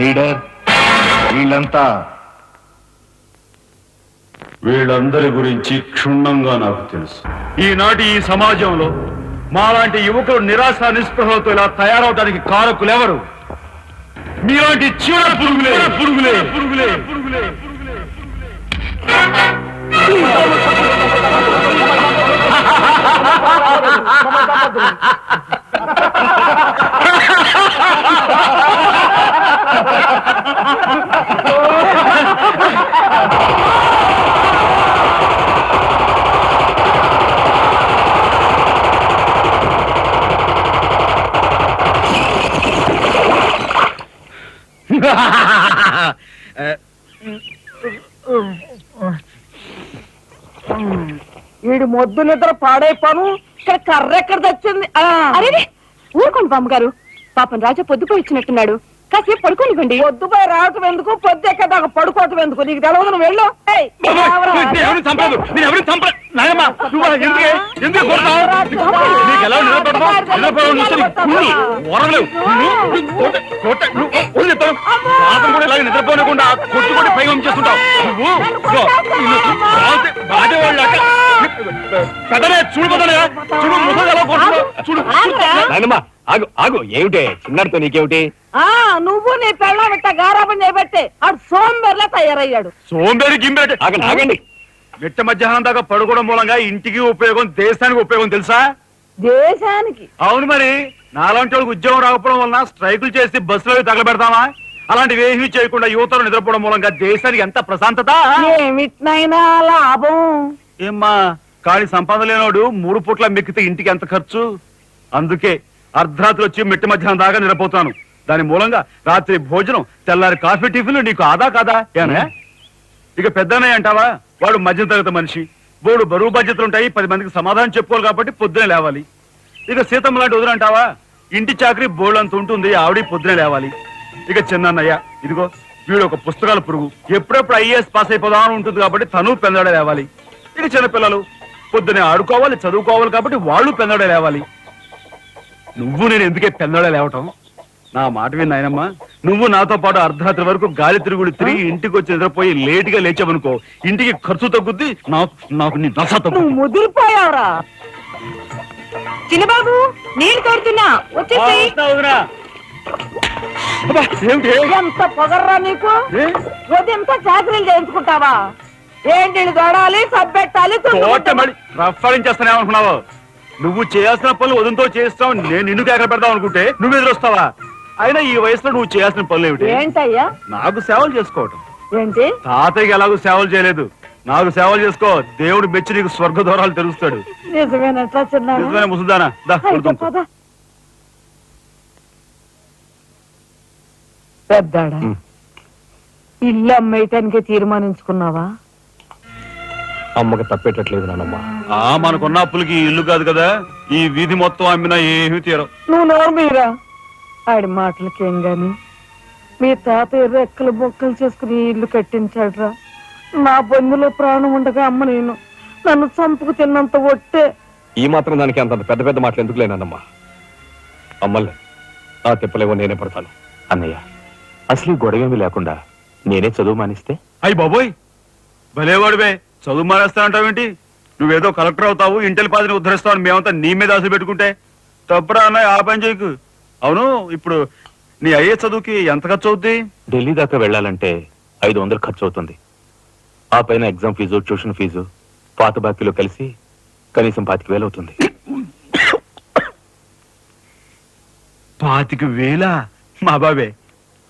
Leader వీళ్ళందరి గురించి క్షుణ్ణంగా నాకు తెలుసు. ఈనాటి ఈ సమాజంలో మాలాంటి యువకులు నిరాశ నిస్పృహలతో ఇలా తయారవడానికి కారకులెవరు? మీలాంటి చీడ పురుగులే పురుగులే పురుగులే పురుగులే వీడి మొద్దు నిద్ర పాడైపోను. ఇక్కడ కర్ర ఎక్కడ తెచ్చింది? అరే ఊరుకోండి బామ్మగారు, పాపం రాజా పొద్దుపోయి ఇచ్చినట్టున్నాడు, కాసేపు పడుకోనివ్వండి. పొద్దుపై రావటం ఎందుకు, పొద్దు ఎక్కదాకా పడుకోవటం ఎందుకు? నీకు తెలవదు, నువ్వు వెళ్ళు. నిద్రపోనకుండా కొట్టుకొని పైగా చేస్తుంటావు ఆగు ఆగు, ఏమిటే చిన్నడితో నీకేమిటి? నువ్వు నీ పెళ్ళ పెట్ట గారాబం చేయబట్టే ఆడు సోంబేర్లా తయారయ్యాడు. సోంబేరి గింబేటి ఆగండి. మిట్ట మధ్యాహ్నం దాకా పడుకోవడం మూలంగా ఇంటికి ఉపయోగం, దేశానికి ఉపయోగం తెలుసా? దేశానికి? అవును మరి. నాలాంటి వాళ్ళకి ఉద్యోగం రాకపోవడం వలన స్ట్రైకులు చేసి బస్సులో తగలబెడతామా? అలాంటివి ఏమీ చేయకుండా యువతలు నిద్రపోవడం మూలంగా దేశానికి ఎంత ప్రశాంతత. ఏమిటినైనా లాభం. ఏమ్మా, కానీ సంపాదన లేనోడు 3 పూట్ల మిక్కితే ఇంటికి ఎంత ఖర్చు? అందుకే అర్ధరాత్రి వచ్చి మిట్ట మధ్యాహ్నం దాకా నిద్రపోతాను. దాని మూలంగా రాత్రి భోజనం, తెల్లారి కాఫీ, టిఫిన్లు నీకు ఆదా కాదా? ఏనా ఇక పెద్దనే అంటావా? వాడు మధ్య తరగతి మనిషి, బోడు బరువు బాధ్యతలు ఉంటాయి, 10 మందికి సమాధానం చెప్పుకోవాలి కాబట్టి పొద్దునే లేవాలి. ఇక సీతమ్మ లాంటి వదులంటావా? ఇంటి చాకరీ బోర్డు అంత ఉంటుంది, ఆవిడ పొద్దునే లేవాలి. ఇక చిన్నయ్య, ఇదిగో వీడు ఒక పుస్తకాల పురుగు, ఎప్పుడెప్పుడు ఐఏఎస్ పాస్ అయిపోదామని ఉంటుంది కాబట్టి తను పెందడే లేవాలి. ఇక చిన్నపిల్లలు పొద్దునే ఆడుకోవాలి, చదువుకోవాలి కాబట్టి వాళ్ళు పెందడే లేవాలి. నువ్వు నేను ఎందుకే పెందడే లేవటం? నా మాట విని నాయనమ్మా, నువ్వు నాతో పాటు అర్ధరాత్రి వరకు గాలి తిరుగుడు తిరిగి ఇంటికి వచ్చి నిద్రపోయి లేటుగా లేచావనుకో, ఇంటికి ఖర్చు తగ్గుద్ది, నాకు నీ దశ తగ్గుద్ది. ముదిరిపోయావురా చిన్నబాబు, నీళ్లు తోడుతున్నా వచ్చేసి. ఎంత పొగర్రా నీకు? ఉదయంతో చాకరీలు చేయించుకుంటావా? ఏంటి దొడాలి, సబ్బెట్టాలి, రఫాలించేస్తానే అనుకున్నావు? నువ్వు చేయాల్సిన పనులు ఉదయంతో చేస్తావు, నేను నిన్ను కేకలు పెడతావు అనుకుంటే నువ్వు ఎదురొస్తావా? అయినా ఈ వయసులో నువ్వు చేయాల్సిన పనులు ఏమిటి? ఏంటయ్యా? నాకు సేవలు చేసుకోవటం. ఏంటి? తాతయ్యకి ఎలాగో సేవలు చేయలేదు, నాకు సేవలు చేసుకో. దేవుడు మెచ్చి నీకు స్వర్గ దూరాలు తెలుస్తాడు. నిజమేనట్లా చిన్న ముసుదానా? పెద్దాడా, ఇల్లు అమ్మేయటానికి తీర్మానించుకున్నావా? అమ్మకి తప్పేటట్లేదు నానమ్మ. మనకున్న అప్పులకి ఇల్లు కాదు కదా, ఈ వీధి మొత్తం అమ్మినా ఏమీ తీరం. నువ్వు నోరు మీరా? ఆడి మాటలకేం గాని మీ తాతయ్య రెక్కలు బొక్కలు చేసుకుని ఇల్లు కట్టించాడురా. నా బంధులో ప్రాణం ఉండగా అమ్మ నేను నన్ను చంపుకు తిన్నంత ఒట్టే. ఈ మాత్రం దానికి అంత పెద్ద పెద్ద మాటలు ఎందుకు లేనమ్మా? అమ్మలే నా తిప్పలేవో నేనే పడతాను. అన్నయ్య, అసలు గొడవేమీ లేకుండా నేనే చదువు మానిస్తే? అయ్యి బాబోయ్, భలేవాడివే. చదువు మానేస్తానంటావేంటి? నువ్వేదో కలెక్టర్ అవుతావు, ఇంటెల్ పాదిని ఉద్ధరిస్తావు అని మేమంతా నీ మీద ఆశ పెట్టుకుంటే తప్పురా అన్నయ్య, ఆ పని చేయకు. అవును, ఇప్పుడు నీ అయ్యే చదువుకి ఎంత ఖర్చు అవుద్ది? ఢిల్లీ దాకా వెళ్ళాలంటే 500 ఖర్చు అవుతుంది. ఆ పైన ఎగ్జామ్ ఫీజు, ట్యూషన్ ఫీజు, పాత బాకీలో కలిసి కనీసం 25,000 అవుతుంది. 25,000? మా బాబే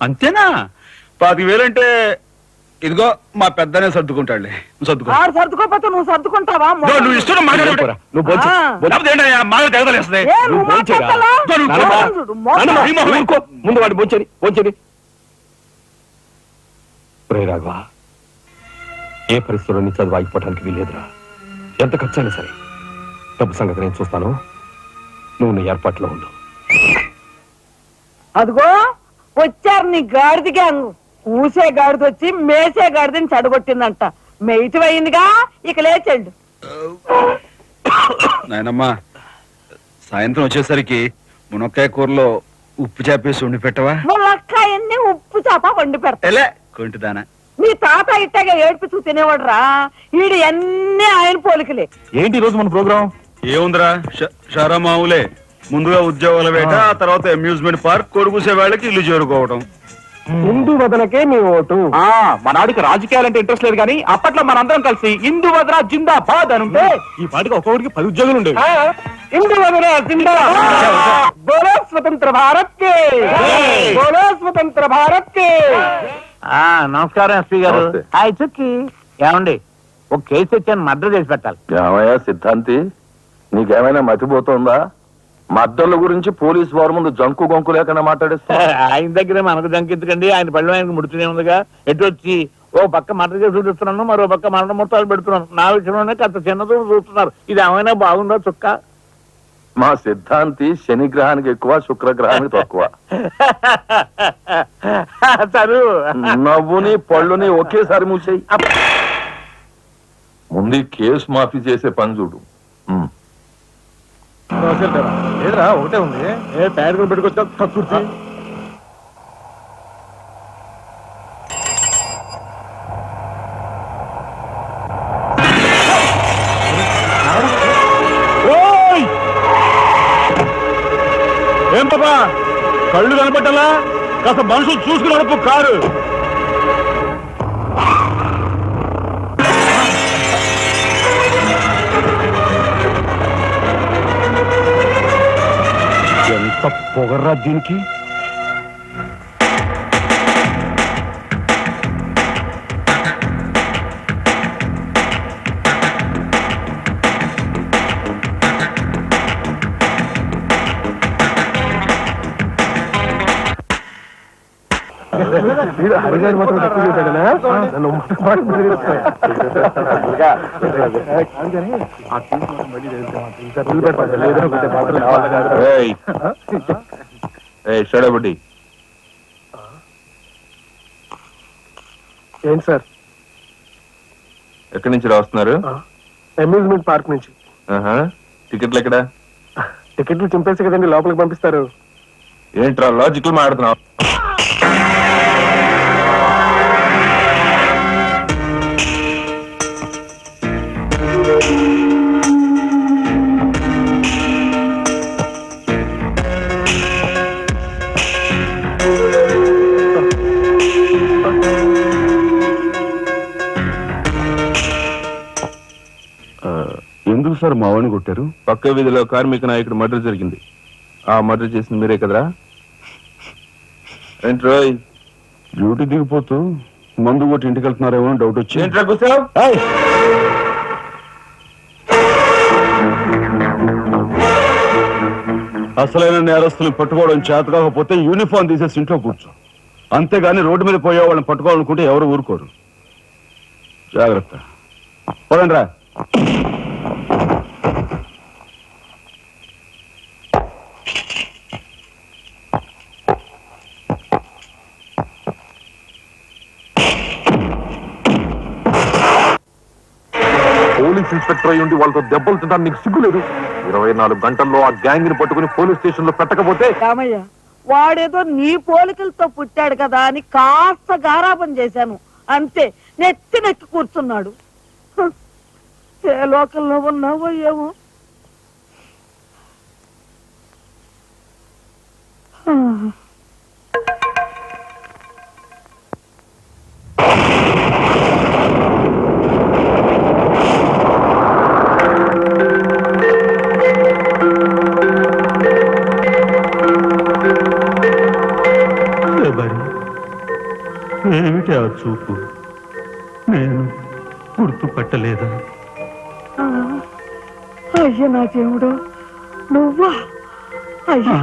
అంతేనా? 25,000 అంటే ఇదిగో మా పెద్దనే సర్దుకుంటాడులే. సర్దుకోపోతే నువ్వు సర్దుకుంటావా? నువ్వు ఇష్టం ముందు వాడు బొంచని. రాఘవ, ఏ పరిస్థితుల్లో నీ చదువు ఆగిపోవడానికి వీలేదురా. ఎంత ఖర్చైనా సరే డబ్బు సంగతి నేను చూస్తాను. నువ్వు నీ ఏర్పాట్లో ఉండు. అదిగో వచ్చారు నీ గాడిద గ్యాంగ్. ఊసే గాడిద వచ్చి మేసే గాడిదని చెడగొట్టిందంట. మెయిటి అయిందిగా, ఇక లేచండు. నాయనమ్మా, సాయంత్రం వచ్చేసరికి మునక్కాయ కూరలో ఉప్పు చేపేసి ఉండి పెట్టవా? మునక్కాయన్ని ఉప్పు చేప వండి పెడతా ఎలే కొంటిదానా. మీ తాత ఇట్టగా ఏడిపిస్తూ తినేవాడు రా. ఈడు అన్ని ఆయన పోలికలే. ఏంటి ఈ రోజు మన ప్రోగ్రామ్? ఏముందిరా షారా మామూలే. ముందుగా ఉద్యోగాల వేట, ఆ తర్వాత అమ్యూజ్మెంట్ పార్క్, కొడుకుసే వాళ్ళకి ఇల్లు చేరుకోవడం. హిందూ వదనకే మీ ఓటు. మనాడికి రాజకీయాలంటే ఇంట్రెస్ట్ లేదు కానీ అప్పట్లో మనందరం కలిసి హిందూ వదన జిందాబాద్ అని ఉంటే ఈ పాటికి ఒక్కొక్కడికి 10 ఉద్యోగాలు ఉండేవి. హిందూ వదన జిందాబాద్. బోలో స్వతంత్ర భారత్ కే, బోలో స్వతంత్ర భారత్ కే. నమస్కారం ఎస్పీ గారు. నమస్తే. హాయ్ చుక్కి. ఏమండి ఒక కేసు తెచ్చాను, మర్డర్ చేసి పెట్టాలి. ఏమయ్యా సిద్ధాంతి, నీకేమైనా మతిపోతుందా? మద్దళ్ళ గురించి పోలీసు వారి ముందు జంకు గొంకు లేకుండా మాట్లాడేస్తా. ఆయన దగ్గరే మనకు జంకెత్తుకండి, ఆయన పళ్ళు ఆయనకు ముడుతూనే ఉందిగా. ఎటు వచ్చి ఓ పక్క మర్డర్ చేసి చూపిస్తున్నాను, మరో పక్క మరణ మొత్తాలు పెడుతున్నాను. నా విషయంలోనే కాస్త చిన్నదో చూస్తున్నారు. ఇది ఏమైనా బాగుందో చుక్క? మా సిద్ధాంతి శనిగ్రహానికి ఎక్కువ, శుక్రగ్రహానికి తక్కువ. చదువు నవ్వుని పళ్ళుని ఒకేసారి మూసేయి. ముందు ఈ కేసు మాఫీ చేసే పని చూడు. ఏదిరా ఒకటే ఉంది. ఏ ప్యాడ్ పెట్టుకొచ్చా కక్కుర్తి. ఏం పాపా కళ్ళు కనపట్టాలా? కాస్త మనుషులు చూసుకుని నడుపు కారు. ఎంత పొగర్రా దీనికి. హరిగారి మాత్రం తక్కువ చేశాడనా? నన్ను షడబుడ్డి ఏంటి సార్? ఎక్కడి నుంచి రాస్తున్నారు? అమ్యూజ్మెంట్ పార్క్ నుంచి. టికెట్లు ఎక్కడా? టికెట్లు చింపేసి కదండి లోపలికి పంపిస్తారు. ఏంట్రా లాజికల్ మాట్లాడుతున్నావు? ఎందుకు సార్ మా వాడిని కొట్టారు? పక్క వీధిలో కార్మిక నాయకుడు మర్డర్ జరిగింది. ఆ మర్డర్ చేసింది మీరే కదరా? ఏంట్రోయ్ డ్యూటీ దిగిపోతూ మందు కొట్టి ఇంటికి వెళ్తున్నారేమో అని డౌట్ వచ్చి. ఏంట్రా కూర్చోవ్? అసలైన నేరస్తులు పట్టుకోవడం చేత కాకపోతే యూనిఫామ్ తీసేసి ఇంట్లో కూర్చో. అంతేగాని రోడ్డు మీద పోయే వాళ్ళని పట్టుకోవాలనుకుంటే ఎవరు ఊరుకోరు. జాగ్రత్త. పోదండి రా. పోలీస్ ఇన్స్పెక్టర్ అయ్యి ఉండి వాళ్ళతో దెబ్బలు తింటాను నీకు సిగ్గులేదు? 24 గంటల్లో ఆ గ్యాంగ్ ని పట్టుకుని పోలీస్ స్టేషన్ లో పెట్టకపోతే? రామయ్య, వాడేదో నీ పోలికలతో పుట్టాడు కదా అని కాస్త గారాబం చేశాను అంతే. నెత్తి కూర్చున్నాడు. ఏ లోకల్లో ఉన్నావో ఏమో. ఏమిటి ఆ చూపు? నేను గుర్తుపట్టలేదా? అయ్యా నా దేవుడు, నువ్వా? అయ్యా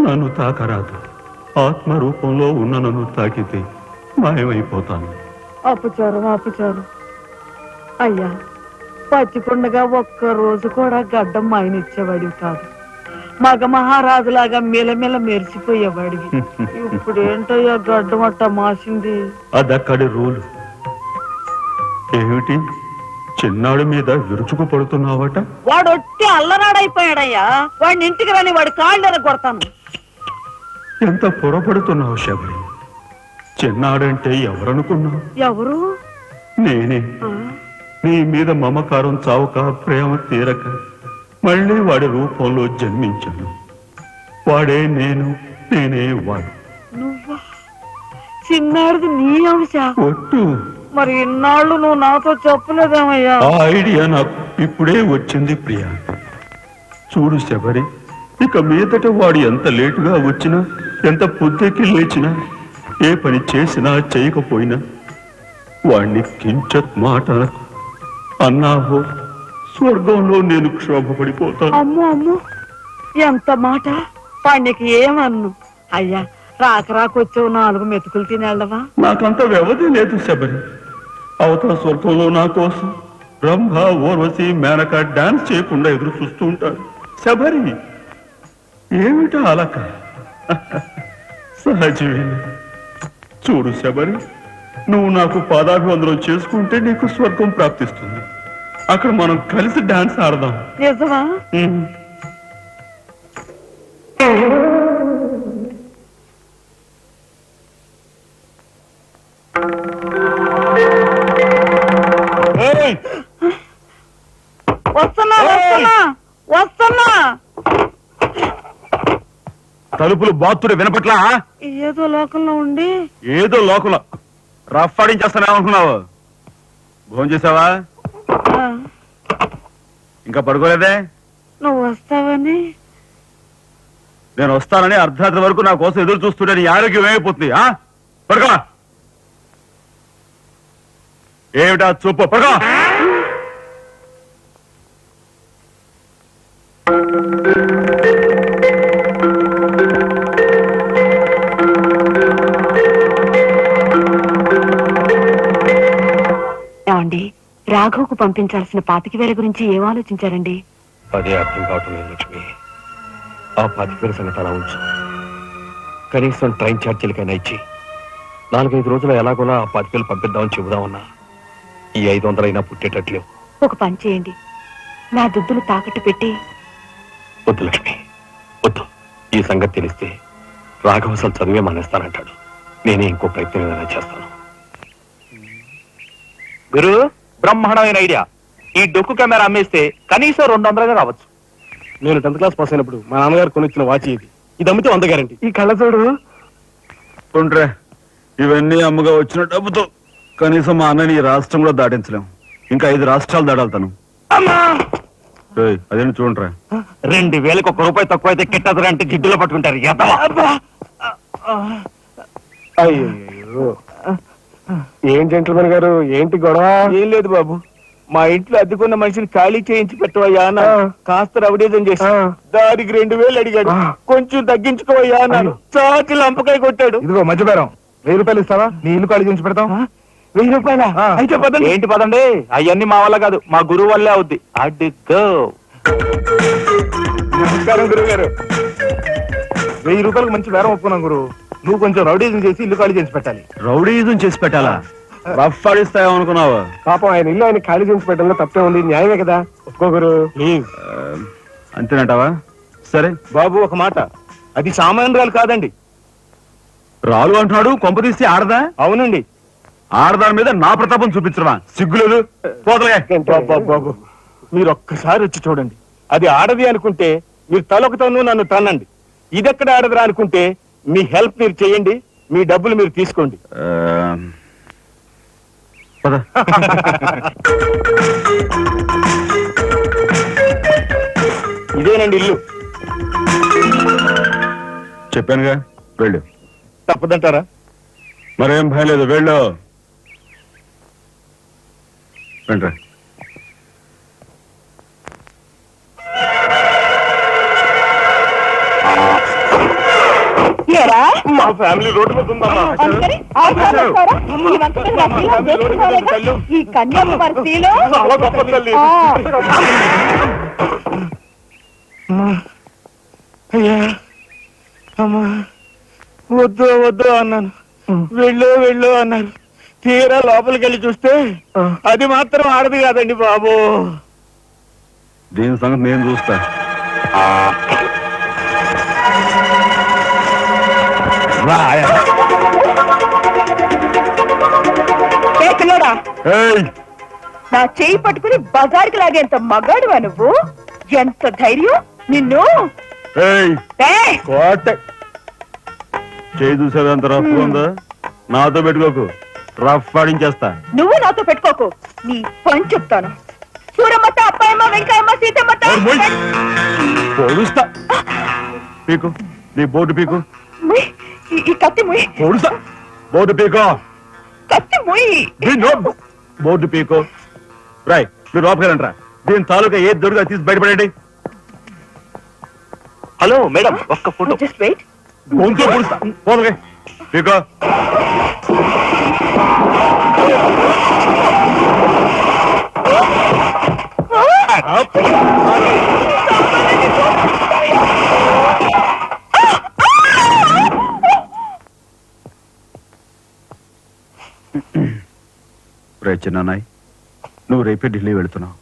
నన్ను తాకరాదు. ఆత్మ రూపంలో ఉన్న నన్ను తాకితే మాయమైపోతాను. అపచారం అపచారం. అయ్యా, పచ్చికొండగా ఒక్క రోజు కూడా గడ్డం మాయనిచ్చేవాడివి కాదు. మగ మహారాజులాగా మెలమెల మెరిసిపోయేవాడివి. ఇప్పుడు ఏంటయ్యా గడ్డం అట్ట మాసింది? అదక్కడి రూలు. ఏమిటి చిన్నాడు మీద విరుచుకు పడుతున్నావట? వాడు ఒట్టి అల్లరాడైపోయాడయ్యా. వాడిని ఇంటికి రాని వాడి కాళ్ళని కొడతాను. ఎంత పొరపడుతున్నావు శబరి? చిన్నాడంటే ఎవరనుకున్నా? ఎవరు? నేనే. ఆ, నీ మీద మమకారం చావక, ప్రేమ తీరక మళ్ళీ వాడి రూపంలో జన్మించాను. వాడే నేను, నేనే వాడు. నువ్వా? చిన్నాడిది నీ అంశ? ఒట్టు. మరి ఇన్నాళ్ళు నువ్వు నాతో చెప్పలేదేమయ్యా? ఆ ఐడియా నాకు ఇప్పుడే వచ్చింది ప్రియా. చూడు శబరి, ఇక మీదట వాడు ఎంత లేటుగా వచ్చినా, ఎంత పొద్దుకి లేచినా, ఏ పని చేసినా చేయకపోయినా వాణ్ణి కించత్ మాట అన్నావో స్వర్గంలో నేను క్షోభపడిపోతాను. అమ్మో అమ్మో, ఎంత మాట! వాడికి ఏమన్ను? అయ్యా, రాకొచ్చావు 4 మెతుకులు తినేళ్ళవా? నాకంత వ్యవధి లేదు శబరి. అవతల స్వర్గంలో నా కోసం రంభ, ఊర్వశి, మేనక డాన్స్ చేయకుండా ఎదురు చూస్తూ ఉంటారు. శబరి, ఏమిటా అలక? సహజమే. చూడు శబరి, నువ్వు నాకు పాదాభివందనం చేసుకుంటే నీకు స్వర్గం ప్రాప్తిస్తుంది. అక్కడ మనం కలిసి డాన్స్ ఆడదాం. నిజమా? వస్తున్నా వస్తున్నా వస్తున్నా. తలుపులు బాత్తుడు వినపట్లా? ఏదో లోకంలో ఉండి ఏదో లోకల రఫ్ ఆడించేస్తానేమనుకున్నావు? భోజనం చేసావా? ఆ, ఇంకా పడుకోలేదే? నువ్వు వస్తావని. నేను వస్తానని అర్ధరాత్రి వరకు నా కోసం ఎదురు చూస్తుంటే నీ ఆరోగ్యం ఏమైపోతుంది? పడుకో. ఏమిటా చూపు? పడుకో. ఏమండి, రాఘవ్కు పంపించాల్సిన 25,000 గురించి ఏం ఆలోచించారండి? అదే అర్థం కావటం లేదు లక్ష్మి. ఆ 25,000 సంగతి అలా ఉంచు. కనీసం ట్రైన్ ఛార్జీలకైనా ఇచ్చి 4-5 రోజులు ఎలాగోలా ఆ 25,000 పంపిద్దామని చెబుదామన్నా ఈ 500 అయినా పుట్టేటట్లేవు. ఒక పని చేయండి, నా దుద్దులు తాకట్టు పెట్టి. వద్దు లక్ష్మి, వద్దు. ఈ సంగతి తెలిస్తే రాఘవ అసలు చదివే మానేస్తానంటాడు. నేనే ఇంకో ప్రయత్నం ఏదైనా చేస్తాను. గురు, బ్రహ్మాండమైన ఐడియా. ఈ డొక్కు కెమెరా అమ్మేస్తే కనీసం 200 రావచ్చు. నేను 10th క్లాస్ పాస్ అయినప్పుడు మా నాన్నగారు కొనిచ్చిన వాచ్ ఇది. ఇది అమ్మితే 100 గ్యారంటీ. ఈ కళ్ళజోడు ఉండ్రే, ఇవన్నీ అమ్మగా వచ్చిన డబ్బుతో కనీసం మా అన్నని ఈ రాష్ట్రం కూడా దాటించలేం. ఇంకా 5 రాష్ట్రాలు దాడాలతాను. అదేంటి చూడండిరా. 2,000కి 1 రూపాయి తక్కువ అయితే కిట్టదురా అంటే జిడ్డులో పట్టుకుంటారు. అయ్యో, ఏం జెంట్లమన్ గారు, ఏంటి గొడవ? ఏం లేదు బాబు, మా ఇంట్లో అద్దెకున్న మనిషిని ఖాళీ చేయించి పెట్టవయ్యా అన్న. కాస్త రవిడేజం చేసి దానికి 2,000 అడిగాడు. కొంచెం తగ్గించుకోవయ్యా అన్నాను. చాకి లంపకాయ కొట్టాడు. ఇదిగో మధ్య బేరం, 1000 రూపాయలు ఇస్తావా? నీ ఇల్లు ఖాళీ చేయించి పెడతాం. 1000 రూపాయలా? అయితే పదండి. ఏంటి పదండి, అవన్నీ మా వల్ల కాదు, మా గురువు వల్లే అవుద్ది. అడ్డుకో. నమస్కారం గురువు గారు. 1000 రూపాయలకు మంచి బేరం ఒప్పుకున్నాం గురు. నువ్వు కొంచెం రౌడీజం చేసి ఇల్లు ఖాళీ చేసి పెట్టాలి. రౌడీజం చేసి పెట్టాలా? రఫ్ ఆడిస్తాయేమో అనుకున్నావా? పాపం ఆయన ఇల్లు ఆయన ఖాళీ చేసి పెట్టడంలో తప్పే ఉంది. న్యాయమే కదా, ఒప్పుకో గురు ప్లీజ్. అంతేనంటావా? సరే బాబు, ఒక మాట, అది సామాన్యురాలు కాదండి. రాలు అంటున్నాడు. కొంపదీసి ఆడదా? అవునండి. ఆడదాని మీద నా ప్రతాపం చూపించడమా? సిగ్గులేదు. పోతలే. బాబు, మీరు ఒక్కసారి వచ్చి చూడండి. అది ఆడది అనుకుంటే మీరు తలొకతోనూ నన్ను తన్నండి. ఇదెక్కడ ఆడదురా అనుకుంటే మీ హెల్ప్ మీరు చేయండి, మీ డబ్బులు మీరు తీసుకోండి. పద. ఇదేనండి ఇల్లు. చెప్పానుగా, వెళ్ళు. తప్పదంటారా? మరేం భయం లేదు, వెళ్ళు. వెంట్రా. మా ఫ్యామిలీ రోడ్డు మీద ఉందమ్మా. ఈ కన్యాకుమారి స్త్రీలో చాలా గొప్ప తల్లి. అయ్యా, అమ్మా, వద్దు వద్దు అన్నాను. వెళ్ళు అన్నారు. తీరా లోపలికి వెళ్ళి చూస్తే అది మాత్రం ఆడదు కాదండి బాబు. దీని సంగతి నేను చూస్తా. పిల్లడా ఏయ్, నా చేయి పట్టుకుని బజార్కి లాగేంత మగాడువా నువ్వు? ఎంత ధైర్యం నిన్ను! ఏయ్, ఏయ్! కోట చేయి చూసేది అంత రఫ్ ఉందా? నాతో పెట్టుకోకు, రఫ్ ఆడించేస్తా. నువ్వు నాతో పెట్టుకోకు, నీ పని చెప్తాను. సూరమ్మత, అప్పాయమ్మ, వెంకయ్యమ్మ, సీతమ్మత. పొడుస్తా. పీకు, నీ బోర్డు పీకు. ముయ్, ఈ కత్తి ముయ్, పొడుస్తా. బోర్డు పీకో. కత్తి ముయ్. బోర్డు పీకో. రాయ్, మీరు లోపకెళ్ళంట్రా. దీని తాలూకా ఏ దొరుకుతా తీసి బయటపడండి. హలో మేడం, ఒక్క ఫోటో. Just wait. గొంతు పొడుస్తా. పోలకే పీకో. రే చిన్నానాయ్, నువ్వు రేపే ఢిల్లీ వెళుతున్నావు.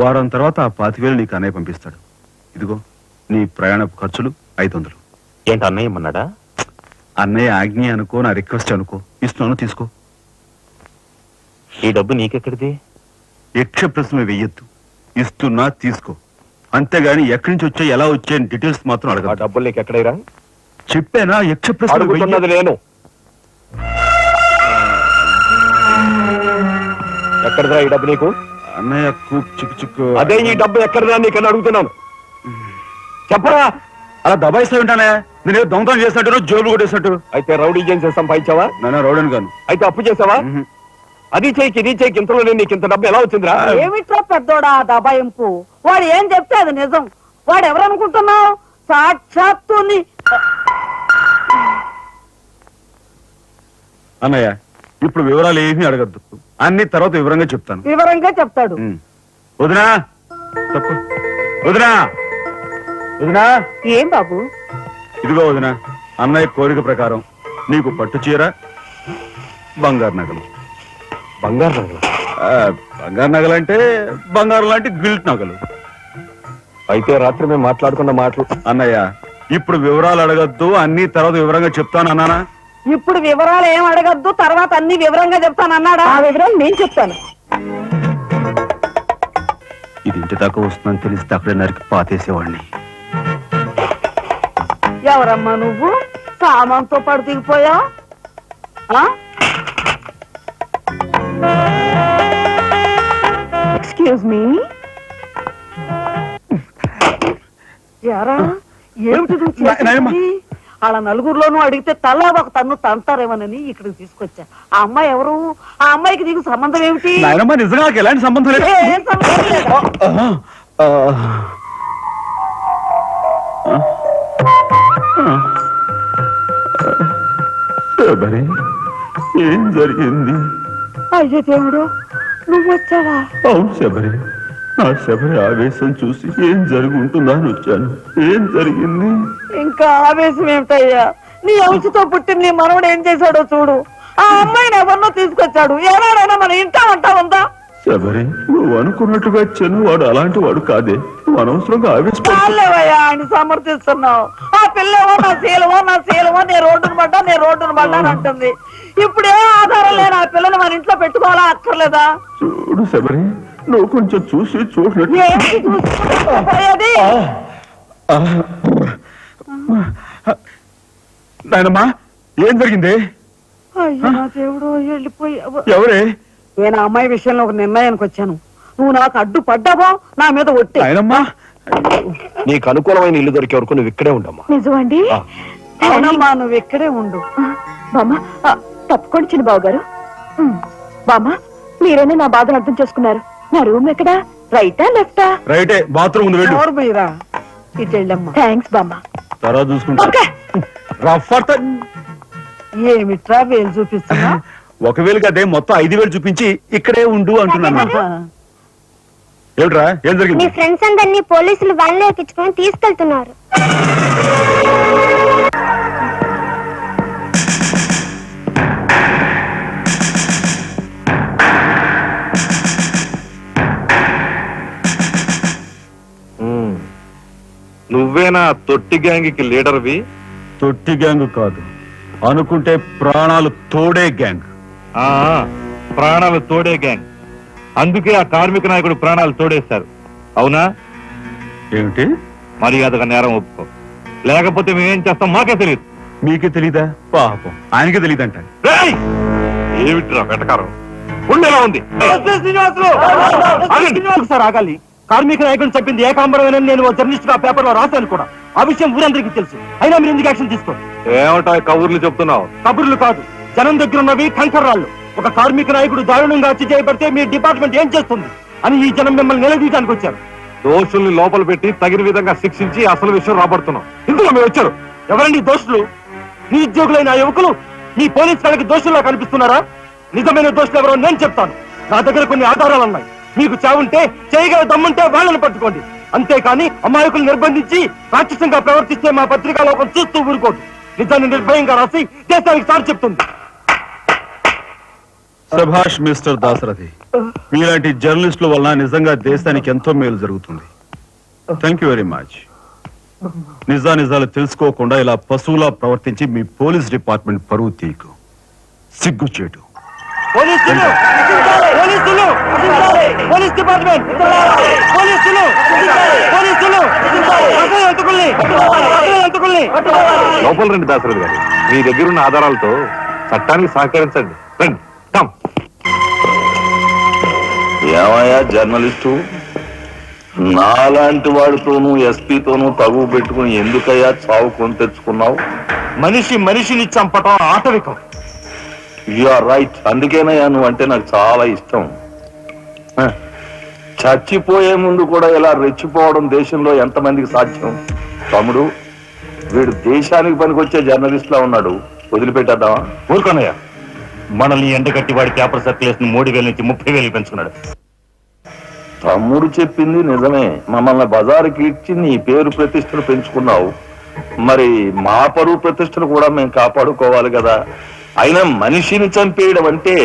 వారం తర్వాత ఆ 25,000 నీకు అన్నయ్య పంపిస్తాడు. ఇదిగో నీ ప్రయాణ ఖర్చులు 500. ఏంటి అన్నయ్య ఏమన్నాడా? అన్నయ్య ఆజ్ఞ అనుకో, నా రిక్వెస్ట్ అనుకో. ఇస్తున్నాను, తీసుకో. ఈ డబ్బు నీకెక్కడిది? యక్ష ప్రశ్న వెయ్యొద్దు. ఇస్తున్నా, తీసుకో. అంతేగాని ఎక్కడి నుంచి వచ్చాయి, ఎలా వచ్చాయని డీటెయిల్స్ మాత్రం ఆ అడగ. డబ్బులు నీకు ఎక్కడైరా? చెప్పానా? యక్ష ప్రశ్న అడుగుతున్నది నేను. ఎక్కడదా ఈ డబ్బు నీకు? అన్నయ్య చిక్కు చిక్కు. అదే ఈ డబ్బు ఎక్కడదా నీకని అడుగుతున్నాను. చెప్పరా? అలా దబాయిస్తా ఉంటానే. నేను దొంగతనం చేసినట్టు, జోబులు కొట్టేసినట్టు. అయితే రౌడీ చేసి సంపాదించావా? నాన్న రౌడన్ గాను. అయితే అప్పు చేసావా? అది చేయికి ఇది చేయికి ఇంతలో నీకు ఇంత డబ్బు ఎలా వచ్చిందిరా? ఏమిట్రా పెద్దోడా ఆ దబాయింపు? వాడు ఏం చెప్తే అది నిజం. వాడు ఎవరనుకుంటున్నావు? సాక్షాత్తు అన్నయ్య, ఇప్పుడు వివరాలు ఏమీ అడగద్దు. అన్ని తర్వాత వివరంగా చెప్తాను. వివరంగా చెప్తాడు. వదినా, తప్పు. వదినా, వదినా. ఏం బాబు? ఇదిగో వదినా, అన్నయ్య కోరిక ప్రకారం నీకు పట్టు చీర, బంగారు నగలు. బంగారు నగలు? బంగారు నగలు అంటే బంగారు లాంటి గిల్ట్ నగలు. అయితే రాత్రి మేము మాట్లాడుకున్న మాటలు. అన్నయ్య, ఇప్పుడు వివరాలు అడగద్దు, అన్ని తర్వాత వివరంగా చెప్తాను అన్నానా? ఇప్పుడు వివరాలు ఏం అడగద్దు, తర్వాత అన్ని వివరంగా చెప్తాను అన్నాడా? ఆ వివరాలు నేను చెప్తాను. ఇది ఇంటి దాకా వస్తుందని తెలిస్తే అక్కడే నరికి పాతేసేవాడిని. ఎవరమ్మా నువ్వు? సామాన్తో పడు దిగిపోయా? Excuse me. ఎరా ఏమిటి నువ్వు నాయనమ్మ. చేసేది? అలా నలుగురిలోనూ అడిగితే తలా ఒక తన్ను తంతారేమోనని ఇక్కడికి తీసుకొచ్చా. ఆ అమ్మాయి ఎవరు? ఆ అమ్మాయికి నీకు సంబంధం ఏమిటి? నాయనమ్మ, నిజంగా నాకు ఎలాంటి సంబంధం లేదు. ఏం సంబంధం లేదా? శబరి, ఏం జరిగింది? అయ్యో దేవుడు, నువ్వు వచ్చావా? అవును శబరి, నా శబరి ఆవేశం చూసి ఏం జరిగి ఉంటుందా అని వచ్చాను. ఏం జరిగింది? ఇంకా ఆవేశం ఏమిటయ్యా? నీ అంశతో పుట్టిన నీ మనవడు ఏం చేశాడో చూడు. ఆ అమ్మాయిని ఎవరినో తీసుకొచ్చాడు. ఎవరైనా మన ఇంటా అంటా ఉందా? శబరి, నువ్వు అనుకున్నట్టుగా చెను వాడు అలాంటి వాడు కాదే. నువ్వు అనవసరంగా ఆవేశపడు. చాలేవయ్యా ఆయన సమర్థిస్తున్నావు. ఆ పిల్లవో నా శీలమో నేను రోడ్డును పడ్డా అని అంటుంది. ఇప్పుడు ఏ ఆధారం లేని ఆ పిల్లని మన ఇంట్లో పెట్టుకోవాలా అక్కర్లేదా? చూడు శబరి, నువ్వు కొంచెం చూసి చూసినట్టు. ఏంటి చూసుకోపోయేది? నాయనమ్మా, ఏం జరిగింది? అయ్యో నా దేవుడు, వెళ్ళిపోయావు. ఎవరే? నేను ఆ అమ్మాయి విషయంలో ఒక నిర్ణయానికి వచ్చాను. నువ్వు నాకు అడ్డు పడ్డావో నా మీద ఒట్టి. నాయనమ్మా, నీకు అనుకూలమైన ఇల్లు దొరికే వరకు నువ్వు ఇక్కడే ఉండమ్మా. నిజమండి? అవునమ్మా, నువ్వు ఇక్కడే ఉండు. బామ్మ, తప్పుకోండి చిన్న బాబు గారు. బామ్మ, మీరైనా నా బాధను అర్థం చేసుకున్నారు. నా రూమ్ ఎక్కడా? రైటా లెఫ్టా? రైటే, బాత్రూమ్ ఉంది, వెళ్ళు. ఎవరు పోయిరా? ఇటు వెళ్ళమ్మా. థ్యాంక్స్ బామ్మ. తర్వాత చూసుకుంటా. ఓకే. రఫ్ అట్ట. ఏమిట్రా వేలు చూపిస్తున్నా? ఒకవేళ అదే మొత్తం 5,000 చూపించి ఇక్కడే ఉండు అంటున్నాను. ఏమిట్రా, ఏం మీ జరిగింది? ఫ్రెండ్స్ అందరినీ పోలీసులు వ్యాన్లో ఎక్కించుకొని తీసుకెళ్తున్నారు. నువ్వేనా తొట్టి గ్యాంగ్కి లీడర్వి? తొట్టి గ్యాంగ్ కాదు, అనుకుంటే ప్రాణాలు తోడే గ్యాంగ్. ప్రాణాలు తోడే గ్యాంగ్. అందుకే ఆ కార్మిక నాయకుడు ప్రాణాలు తోడేశారు. అవునా? ఏమిటి? మర్యాదగా నేరం ఒప్పుకో, లేకపోతే మేమేం చేస్తాం మాకే తెలియదు. మీకే తెలీదా? పాపం ఆయనకే తెలియదంట. ఏమిట్రా వెటకారం? ఉండేలా ఉంది. సార్ ఆగాలి. కార్మిక నాయకుడు చెప్పింది ఏకాంబరమేనని నేను ఓ జర్నలిస్ట్ గా పేపర్ లో రాశాను కూడా. ఆ విషయం ఊరందరికీ తెలుసు. అయినా మీరు ఎందుకు యాక్షన్ తీసుకోండి? ఏమంటా కబుర్లు చెప్తున్నావు? కబుర్లు కాదు, జనం దగ్గర ఉన్నవి కంకర్రాళ్ళు. ఒక కార్మిక నాయకుడు దారుణంగా హత్య చేయబడితే మీ డిపార్ట్మెంట్ ఏం చేస్తుంది అని ఈ జనం మిమ్మల్ని నిలదీయడానికి వచ్చారు. దోషుల్ని లోపల పెట్టి తగిన విధంగా శిక్షించి అసలు విషయం రాబడుతున్నాం. ఇందులో మీరు వచ్చారు. ఎవరండి దోషులు? నీ ఉద్యోగులైన ఆ యువకులు ఈ పోలీస్ వాళ్ళకి దోషుల్లా కనిపిస్తున్నారా? నిజమైన దోషులు ఎవరో నేను చెప్తాను. నా దగ్గర కొన్ని ఆధారాలు ఉన్నాయి. మీకు చావుంటే చేయగల దమ్ముంటే వాళ్ళని పట్టుకోండి. అంతేకాని అమాయకులు నిర్బంధించి రాక్షసంగా ప్రవర్తిస్తే మా పత్రికా లోకం చూస్తూ ఊరుకోదు. నిజాన్ని నిర్భయంగా రాసి దేశానికి సార్ చెప్తుంది. సభాష్ మిస్టర్ దాసరథి, మీలాంటి జర్నలిస్టుల వలన నిజంగా దేశానికి ఎంతో మేలు జరుగుతుంది. Thank you very much. నిజాలు తెలుసుకోకుండా ఇలా పశువులా ప్రవర్తించి మీ పోలీస్ డిపార్ట్మెంట్ పరువు తీకు. సిగ్గుచేటు. పోలీసులు, పోలీసులు, పోలీస్ డిపార్ట్మెంట్, పోలీసులు, పోలీసులు, లోపల రండి దాసరథి గారు. మీ దగ్గరున్న ఆధారాలతో చట్టానికి సహకరించండి. రండి. కమ్. ఏమయ్యా జర్నలిస్టు, నాలాంటి వాడితోనూ ఎస్పీతోనూ తగువ పెట్టుకుని ఎందుకయ్యా చావు కొని తెచ్చుకున్నావు? మనిషిని చంపటం ఆటవికం. You are right. అందుకేనయ్యా నువ్వంటే నాకు చాలా ఇష్టం. చచ్చిపోయే ముందు కూడా ఇలా రెచ్చిపోవడం దేశంలో ఎంతమందికి సాధ్యం? తమ్ముడు, వీడు దేశానికి పనికొచ్చే జర్నలిస్ట్ లా ఉన్నాడు. వదిలిపెట్టేద్దామా? ఊరుకోనయ్యా, మనల్ని ఎండగట్టి వాడి పేపర్ సర్క్యులేషన్ 3,000 నుంచి 30,000 పెంచుకున్నాడు. తమ్ముడు చెప్పింది నిజమే. మమ్మల్ని బజారుకి ఇచ్చి నీ పేరు ప్రతిష్టలు పెంచుకున్నావు. మరి మా పరువు ప్రతిష్టలు కూడా మేము కాపాడుకోవాలి కదా. అయినా మనిషిని చంపేయడం అంటే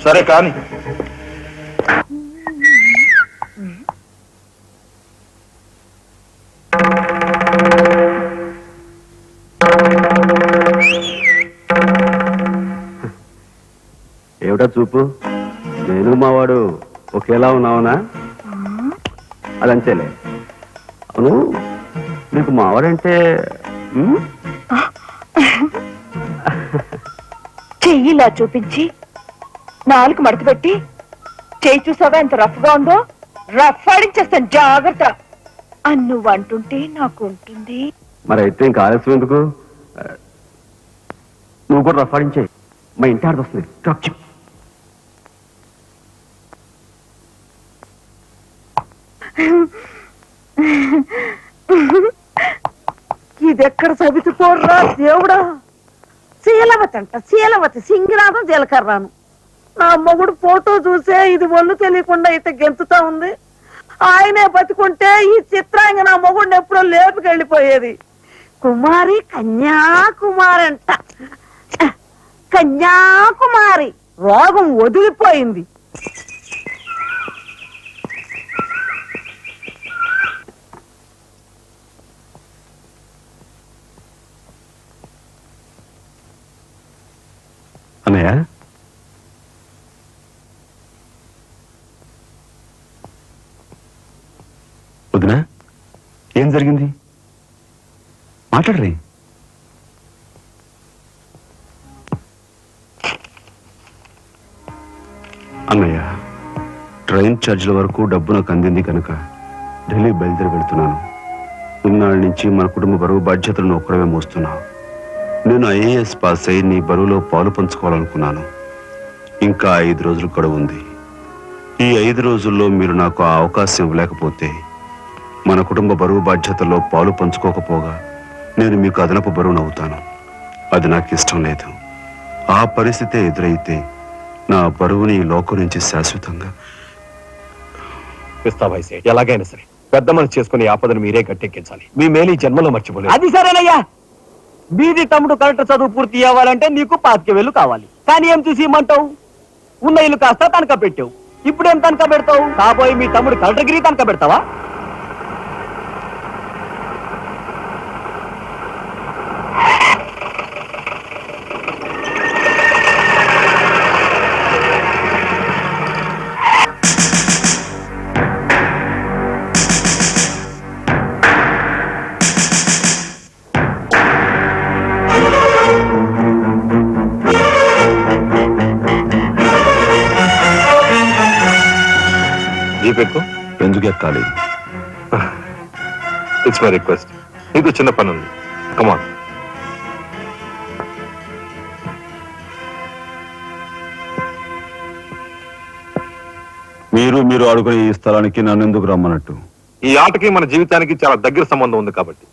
సరే కాని. ఏమిటా చూపు? నేను మావాడు ఒకేలా ఉన్నావునా? అదంతేలే. అవును, నీకు మావాడంటే చెయ్యిలా చూపించి నాలుగు మడత పెట్టి చెయ్యి చూసావా ఎంత రఫ్ గా ఉందో? రఫ్ ఆడించేస్తాను, జాగ్రత్త అని నువ్వు అంటుంటే నాకు ఉంటుంది. మరి అయితే ఇంకా ఆలస్యం ఎందుకు? నువ్వు కూడా రఫాడించే. మా ఇంటి ఆడ వస్తుంది. ఇది ఎక్కడ చదువుకోర్రా దేవుడా? శీలవతి అంట, శీలవతి, సింగిరాను జీలకర్రాను. నా మొగుడు ఫోటో చూసే ఇది ఒళ్ళు తెలియకుండా అయితే గెంతుతా ఉంది. ఆయనే బతుకుంటే ఈ చిత్రాంగ నా మొగుడిని ఎప్పుడో లేపుకెళ్ళిపోయేది. కుమారి, కన్యాకుమారి అంట. కన్యాకుమారి రోగం వదిలిపోయింది. అన్నయ్య, వదినా, ఏం జరిగింది? మాట్లాడరే. అన్నయ్య, ట్రైన్ ఛార్జీల వరకు డబ్బు నాకు అందింది కనుక ఢిల్లీ బయలుదేరి వెళ్తున్నాను. ఇన్నాళ్ళ నుంచి మన కుటుంబ బరువు బాధ్యతలను ఒక్కడమే మోస్తున్నావు. నేను ఐఏఎస్ పాస్ అయి నీ బరువులో పాలు పంచుకోవాలనుకున్నాను. ఇంకా 5 రోజులు గడువు ఉంది. ఈ 5 రోజుల్లో మీరు నాకు ఆ అవకాశం ఇవ్వలేకపోతే, మన కుటుంబ బరువు బాధ్యతల్లో పాలు పంచుకోకపోగా నేను మీకు అదనపు బరువునవుతాను. అది నాకు ఇష్టం లేదు. ఆ పరిస్థితే ఎదురైతే నా బరువుని ఈ లోకం నుంచి శాశ్వతంగా ఎలాగైనా సరే పెద్ద మనసు చేసుకుని ఆపదను మీరే గట్టెక్కించాలి. మీ మేలు ఈ జన్మలో మర్చిపోలేదు. అది సరేనయ్యా. మీది తమ్ముడు కలెక్టర్ చదువు పూర్తి అవ్వాలంటే నీకు 25,000 కావాలి. కానీ ఏం చూసి ఇమ్మంటావు? ఉన్న ఇల్లు కాస్త తనఖా పెట్టావు. ఇప్పుడేం తనఖా పెడతావు? కాబోయే మీ తమ్ముడు కలెక్టర్గిరి తనఖా పెడతావా? జీప్ ఎక్కువ. ఎందుకు ఎక్కాలి? It's my request. నీకు చిన్న పని ఉంది. కమాన్. మీరు ఆడుకునే ఈ స్థలానికి నన్ను ఎందుకు రమ్మన్నట్టు? ఈ ఆటకి మన జీవితానికి చాలా దగ్గర సంబంధం ఉంది కాబట్టి.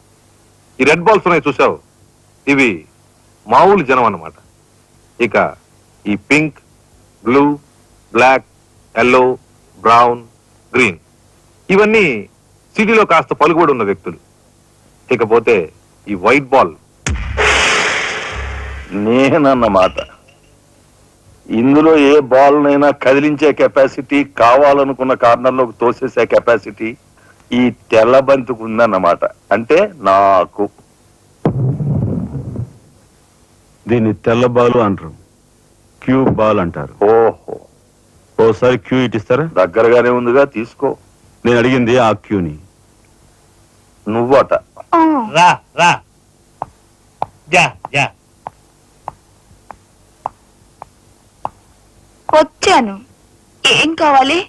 ఈ రెడ్ బాల్స్ ఉన్నాయి చూసావు, ఇవి మామూలు జనం అన్నమాట. ఇక ఈ pink, blue, black, yellow, brown, green ఇవన్నీ సిటీలో కాస్త పలుకుబడి ఉన్న వ్యక్తులు. ఇకపోతే ఈ వైట్ బాల్ నేనన్నమాట. ఇందులో ఏ బాల్ నైనా కదిలించే కెపాసిటీ, కావాలనుకున్న కార్నర్లోకి తోసేసే కెపాసిటీ ఈ తెల్ల బంతికి ఉందన్నమాట. అంటే నాకు. దీన్ని తెల్ల బాలు అంటారు, క్యూ బాల్ అంటారు. ఓహో, ఓసారి క్యూ ఇటిస్తారా? దగ్గరగానే ఉందిగా, తీసుకో. నేను అడిగింది ఆ క్యూని. నువ్వట. రా రా జా జా. వచ్చాను. ఏం కావాలి?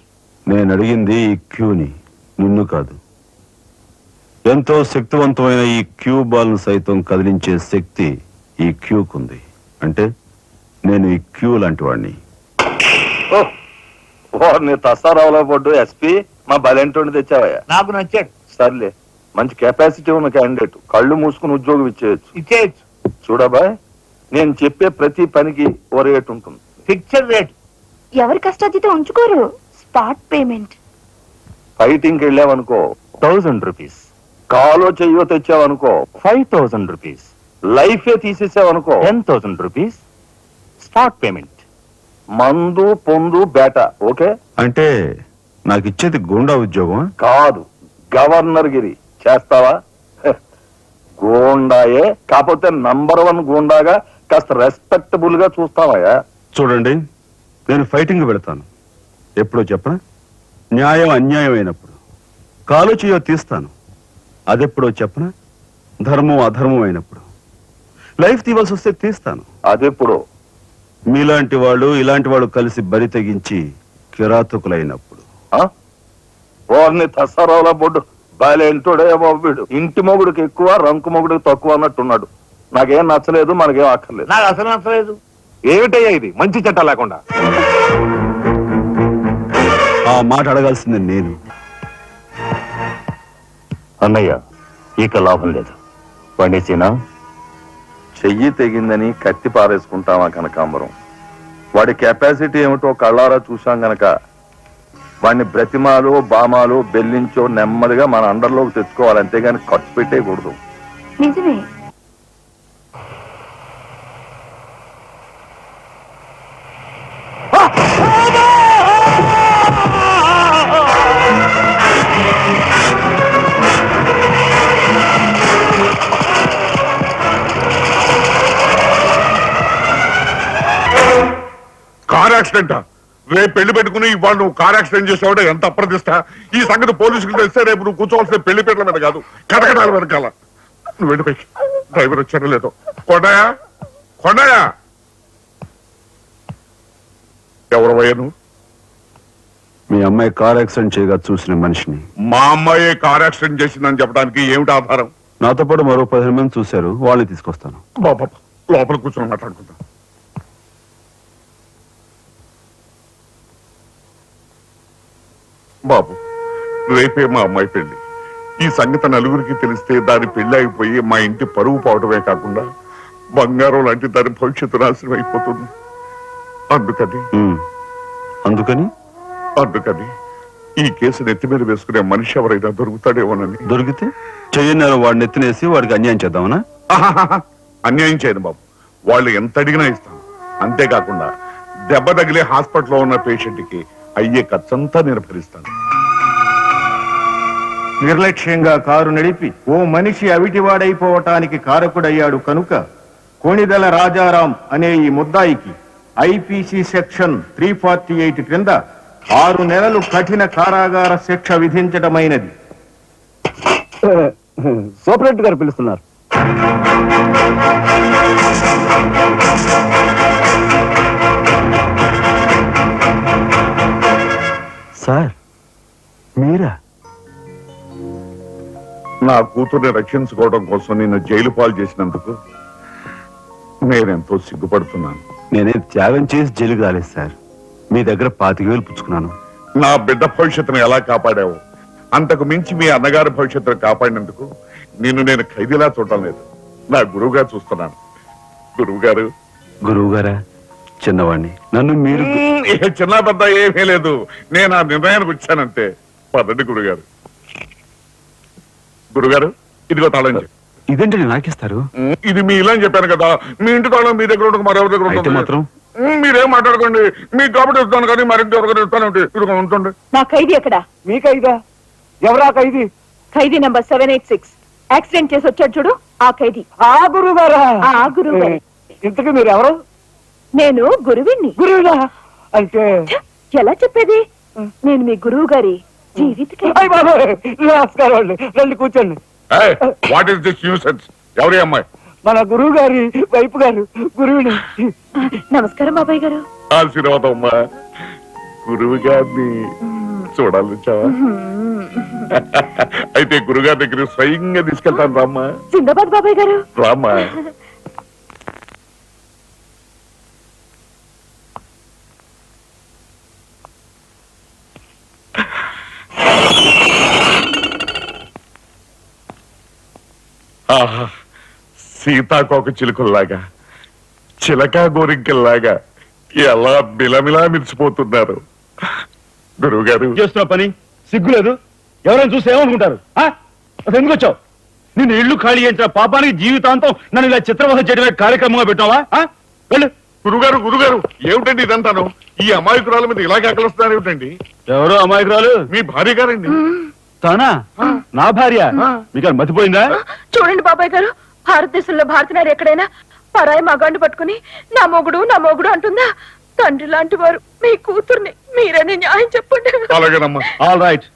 నేను అడిగింది ఈ క్యూని, నిన్ను కాదు. ఎంతో శక్తివంతమైన ఈ క్యూ బాల్ ను సైతం కదిలించే శక్తి ఈ క్యూకుంది. అంటే నేను ఈ క్యూ లాంటి వాడిని. నీ తసారావులో పడ్డు ఎస్పీ మా బలెంటోని తెచ్చావయ్యా. నాకు నచ్చాడు. సర్లే, మంచి కెపాసిటీ ఉన్న క్యాండిడేట్. కళ్ళు మూసుకుని ఉద్యోగం ఇచ్చేయచ్చు. ఇచ్చేయచ్చు. చూడబాయ్, నేను చెప్పే ప్రతి పనికి ఓ రేట్ ఉంటుంది. Fixed rate. ఎవరి కష్టాతీతం ఉంచుకోరు. Spot payment. ఫైటింగ్కి వెళ్ళావనుకో 1000 రూపీస్. కాలో చెయ్యో తెచ్చావనుకో 5000 రూపీస్. లైఫే తీసేసావనుకో 10,000 రూపీస్. Spot payment. మందు పొందు బేట. ఓకే? అంటే నాకు ఇచ్చేది గుండా ఉద్యోగం? కాదు, గవర్నర్ గిరి. చేస్తావా? గూండాయే, కాకపోతే నంబర్ 1 గూండాగా కాస్త రెస్పెక్టబుల్ గా చూస్తావయ్యా. చూడండి, నేను ఫైటింగ్ పెడతాను. ఎప్పుడో చెప్పనా? న్యాయం అన్యాయం అయినప్పుడు. కాలు చేయో తీస్తాను. అదెప్పుడో చెప్పనా? ధర్మం అధర్మం అయినప్పుడు. లైఫ్ తీవాల్సి వస్తే తీస్తాను. అదెప్పుడు? మీలాంటి వాళ్ళు ఇలాంటి వాళ్ళు కలిసి బరి తెగించి కిరాతకులైనప్పుడు. వారిని తసరాల బొడ్డు బాలేంటోడే బాబు వీడు. ఇంటి మొగుడికి ఎక్కువ, రంకు మొగుడికి తక్కువ అన్నట్టున్నాడు. నాకేం నచ్చలేదు, మనకేం అక్కర్లేదు. నాకు అసలు నచ్చలేదు. ఏమిటయ్యా ఇది మంచి చట్ట లేకుండా? ఆ మాట అడగాల్సింది నేను. అన్నయ్య, ఇక లాభం లేదు. పండేసినా చెయ్యి తెగిందని కత్తి పారేసుకుంటామా కనకాంబరం? వాడి కెపాసిటీ ఏమిటో కళ్ళారా చూశాం గనక వాడిని బ్రతిమాలో బామాలో బెల్లించో నెమ్మదిగా మన అండర్లోకి తెచ్చుకోవాలి, అంతేగాని ఖర్చు పెట్టేయకూడదు. నిజమే. Car accident. రేపు పెళ్లి పెట్టుకుని ఇవాళ నువ్వు కార్ యాక్సిడెంట్ చేసావు. ఎంత అప్రదిష్ట! ఈ సంగతి పోలీసులకు తెలిస్తే రేపు నువ్వు కూర్చోవాల్సిన పెళ్లి పీటల మీద కాదు, కటకటాల వెనకాల. నువ్వు వెళ్ళిపోయి. డ్రైవర్ వచ్చాడో లేదో. కొండయా, కొండయా, ఎవరవయ్యా నువ్వు? మీ అమ్మాయి కార్ యాక్సిడెంట్ చేయగా చూసిన మనిషిని. మా అమ్మాయి కార్ యాక్సిడెంట్ చేసిందని చెప్పడానికి ఏమిటి ఆధారం? నాతో పాటు మరో 15 మంది చూశారు, వాళ్ళని తీసుకొస్తాను. బాబా, లోపల కూర్చొని మాట్లాడుకుందాం. బాబు, రేపే మా అమ్మాయి పెళ్లి. ఈ సంగతి నలుగురికి తెలిస్తే దాని పెళ్లి అయిపోయి మా ఇంటి పరువు పోవడమే కాకుండా బంగారం లాంటి దాని భవిష్యత్తు నాశనం అయిపోతుంది. అందుకని ఈ కేసు నెత్తి మీద వేసుకునే మనిషి ఎవరైనా దొరుకుతాడేమోనని. దొరికితే చెయ్యన్నారు వాడిని ఎత్తినేసి వాడికి అన్యాయం చేద్దామనా? అన్యాయం చేయను బాబు, వాళ్ళు ఎంత అడిగినా ఇస్తాను. అంతేకాకుండా దెబ్బ తగిలే హాస్పిటల్లో ఉన్న పేషెంట్ కి అయ్యే ఖర్చంతా నేను భరిస్తాను. నిర్లక్ష్యంగా కారు నడిపి ఓ మనిషి అవిటివాడైపోవటానికి కారకుడయ్యాడు కనుక కోణిదెల రాజారాం అనే ఈ ముద్దాయికి ఐపీసీ సెక్షన్ 348 క్రింద 6 నెలలు కఠిన కారాగార శిక్ష విధించడమైనది. సూపరెంట్ గారు పిలుస్తున్నారు. సార్, మీరా? నా కూతుర్ని రక్షించుకోవడం కోసం నిన్ను జైలు పాలు చేసినందుకు నేనెంతో సిగ్గుపడుతున్నాను. నేనేం త్యాగం చేసి జైలుకి రాలేదు సార్. మీ దగ్గర 25,000 పుచ్చుకున్నాను. నా బిడ్డ భవిష్యత్తును ఎలా కాపాడావు, అంతకు మించి మీ అన్నగారి భవిష్యత్తును కాపాడినందుకు నిన్ను నేను ఖైదీలా చూడటం లేదు, నా గురువుగా చూస్తున్నాను. గురువు గారు. గురువు గారా? చిన్నవాణ్ణి. నన్ను మీరు చిన్న పెద్ద ఏమీ లేదు, నేను ఆ నిర్ణయానికి వచ్చానంటే. పదండి గురుగారు. గురుగారు, ఇదిగో తాళం చెప్పు. ఇదేంటండి నాకిస్తారు? ఇది మీ ఇలా అని చెప్పాను కదా, మీ ఇంటి తాళం మీ దగ్గర ఉండక మరెవరి దగ్గర అయితే ఉంటుంది. మాత్రం మీరేం మాట్లాడకండి, మీకు కాబట్టి ఇస్తాను కానీ మరింటి ఎవరికైనా ఇస్తాను. ఇదిగో ఉంటుంది. నా ఖైదీ ఎక్కడా? మీ ఖైదా? ఎవరా ఖైదీ? ఖైదీ నంబర్ 786 యాక్సిడెంట్ చేసి వచ్చాడు చూడు, ఆ ఖైదీ. ఆ గురువు గారా? ఆ గురువు గారే. ఇంతకీ మీరు ఎవరు? నేను గురువిని. గురువునా? అంటే ఎలా చెప్పేది? నేను మీ గురువు గారి జీవిత ఖైదీ. అయ్ బాబోయ్, నమస్కారం అండి, రండి కూర్చోండి. What is this nuisance? ఎవరి అమ్మాయి? మన గురువు గారి వైపు గారు గురువుని. నమస్కారం బాబాయ్ గారు. ఆశీర్వాదం అమ్మా. గురువు గారిని చూడాలి వచ్చావా? అయితే గురుగారి దగ్గర స్వయంగా తీసుకెళ్తాను రామ్మా. జిందాబాద్ బాబాయ్ గారు. రామ్మా. ఆహా, సీతాకోక చిలుకల్లాగా, చిలక గోరింకల్లాగా ఎలా బిలమిలా మిరిచిపోతున్నారు. గురువు గారు. చేస్తున్న పని సిగ్గులేదు? ఎవరైనా చూస్తే ఏమనుకుంటారు? అసలు ఎందుకు వచ్చావు? నిన్ను ఇల్లు ఖాళీ చేయించిన పాపానికి జీవితాంతం నన్ను ఇలా చిత్రవధ చేయడమే కార్యక్రమంగా పెట్టావా? వెళ్ళు. గురుగారు, గురుగారు, ఏమిటండి ఇదంతాను? ఈ అమాయకురాల మీద ఇలాగే అకలుస్తున్నారు ఏమిటండి? ఎవరో అమాయకురాలు? మీ భార్య గారండి. తానా? నా భార్య? మీకు మతిపోయిందా? చూడండి బాబాయ్ గారు, భారతదేశంలో భారతీయులు ఎక్కడైనా పరాయి మగాండు పట్టుకుని నా మొగుడు అంటుందా? తండ్రి లాంటి వారు మీ కూతుర్ని మీరని న్యాయం చెప్పండి. అలాగేనమ్మా. All right.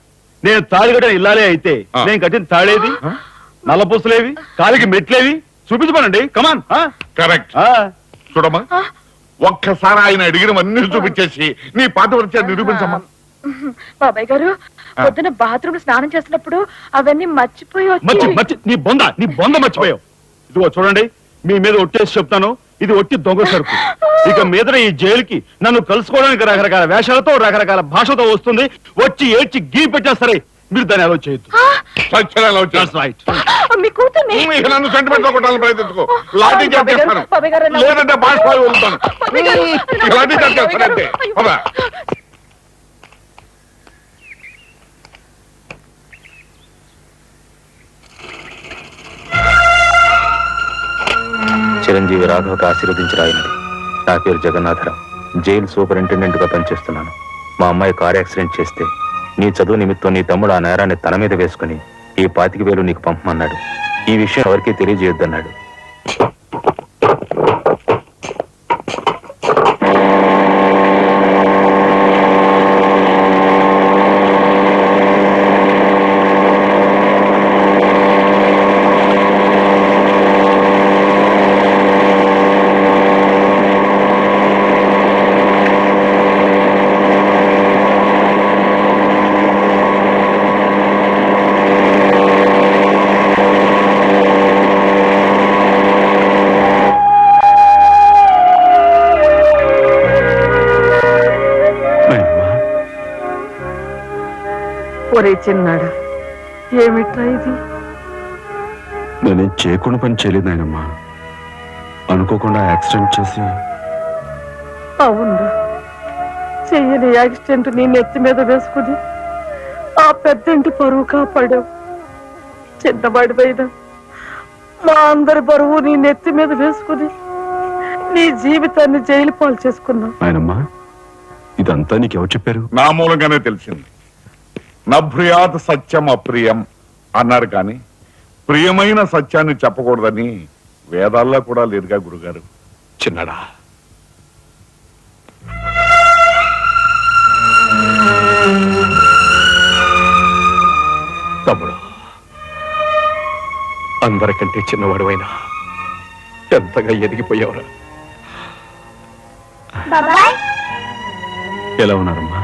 నేను తాళి కట్టిన ఇల్లాలే అయితే నేను కట్టిన తాళేది, నల్లపూసలేవి, కాలికి మెట్లేవి చూపించమనండి. కమాన్. కరెక్ట్. చూడమ్మా, ఒక్కసారి ఆయన అడిగినవన్నీ చూపించేసి నీ పాత పరిచయాన్ని నిరూపించమ్మా. బాబాయ్ గారు, పొద్దున బాత్రూమ్ స్నానం చేస్తున్నప్పుడు అవన్నీ మర్చిపోయి నీ బొంద మర్చిపోయావు. ఇదిగో చూడండి, మీ మీద ఒట్టేసి చెప్తాను, ఇది ఒట్టి దొంగ సరుకు. ఇక మీద ఈ జైలుకి నన్ను కలుసుకోవడానికి రకరకాల వేషాలతో రకరకాల భాషతో వస్తుంది. వచ్చి ఏడ్చి గీ పెట్టా సరే, మీరు దాన్ని అలౌ చేయొద్దు. మీ కూతుర్ని నన్ను సెంటిమెంట్ లో కొట్టాలని ప్రయత్నించుకో. లాఠీ చార్జ్ చేస్తాను, లేదంటే బాష్పాలు వదులుతాను. లాఠీ చార్జ్ చేస్తానంటే. చిరంజీవి రాఘవకు ఆశీర్వదించి రాయినది. నా పేరు జగన్నాథరావు, జైలు సూపరింటెండెంట్ గా పనిచేస్తున్నాను. మా అమ్మాయి కార్ యాక్సిడెంట్ చేస్తే నీ చదువు నిమిత్తం నీ తమ్ముడు ఆ నేరాన్ని తన మీద వేసుకుని ఈ 25,000 నీకు పంపమన్నాడు. ఈ విషయం ఎవరికీ తెలియజేయొద్దన్నాడు. ఒరే చిన్నాడు, ఏమిట్రా ఇది? నేనేం చేయకుండా పని చేయలేదు నాయనమ్మా. అనుకోకుండా యాక్సిడెంట్ చేసి. అవును, చెయ్యని యాక్సిడెంట్ నీ నెత్తి మీద వేసుకుని ఆ పెద్దంటి పరువు కాపాడావు. చిన్నవాడి పైన మా అందరి బరువు నీ నెత్తి మీద వేసుకుని నీ జీవితాన్ని జైలు పాలు చేసుకున్నావు. నాయనమ్మా, ఇదంతా నీకెవరు చెప్పారు? నా మూలంగానే తెలిసింది. నభ్రియాత్ సత్యం అప్రియం అన్నారు, కానీ ప్రియమైన సత్యాన్ని చెప్పకూడదని వేదాల్లో కూడా లేదుగా గురుగారు. చిన్నడా, తమ్ముడు, అందరికంటే చిన్నవాడువైనా ఎంతగా ఎదిగిపోయావురా. బాబాయ్ ఎలా ఉన్నారమ్మా?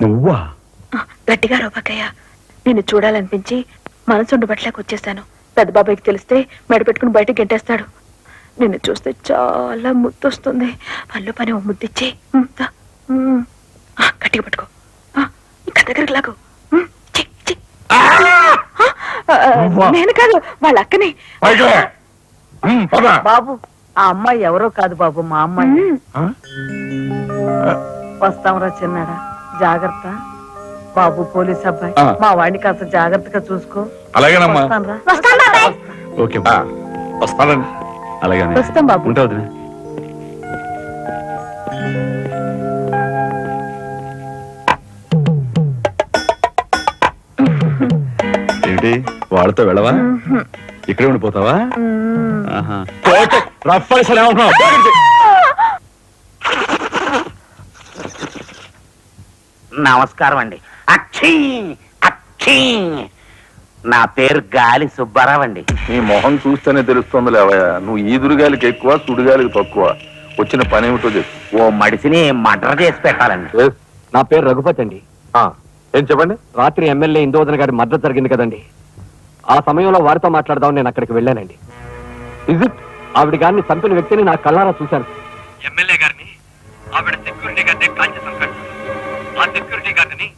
నువ్వా? గట్టిగా రోబక్కయ్య, నిన్ను చూడాలనిపించి మనసుండు బట్లేకి వచ్చేసాను. పెద్ద బాబాయ్కి తెలిస్తే మెడ పెట్టుకుని బయటకు గెంటేస్తాడు. నిన్ను చూస్తే చాలా ముద్దొస్తుంది. పళ్ళు పని ఓ ముద్దిచ్చి గట్టిగా పట్టుకో. ఇంకా దగ్గరికి లాగు. చి, చి. నేను కాదు, వాళ్ళ అక్కని. బాబు ఆ అమ్మాయి ఎవరో కాదు బాబు, మా అమ్మాయి. వస్తాంరా చిన్నాడా, జాగ్రత్త. బాబు పోలీస్ అబ్బాయి, మా వాడిని కాస్త జాగ్రత్తగా చూసుకో. అలాగేనమ్మా. వస్తానురా. ఓకే వస్తానండి. అలాగే వస్తాం బాబు. ఉంటావు. ఏంటి వాడితో వెళ్ళవా? ఇక్కడే ఉండిపోతావా? రఫ్ అసలు ఏమంటున్నావు? నమస్కారం అండి. అక్షీ అక్షీ, నా పేరు గాలి సుబ్బారావు అండి. నీ మొహం చూస్తేనే తెలుస్తుంది లేవయ్యా, నువ్వు ఈదురుగాలికి ఎక్కువ సుడిగాలికి తక్కువ. వచ్చిన పని ఏమిటో చెప్పు. ఓ మడిసిని మర్డర్ చేసి పెట్టాలండి. నా పేరు రఘుపతి అండి. ఏం చెప్పండి. రాత్రి ఎమ్మెల్యే ఇందోదన్ గారి మద్దతు జరిగింది కదండి. ఆ సమయంలో వారితో మాట్లాడదాం నేను అక్కడికి వెళ్ళానండి. ఆవిడ గారిని చంపిన వ్యక్తిని నా కళ్ళారా చూశాను. ఎమ్మెల్యే గారిని ఆవిడ సెక్యూరిటీ గారిని కాల్చి చంపాడు. ఆ సెక్యూరిటీ గారిని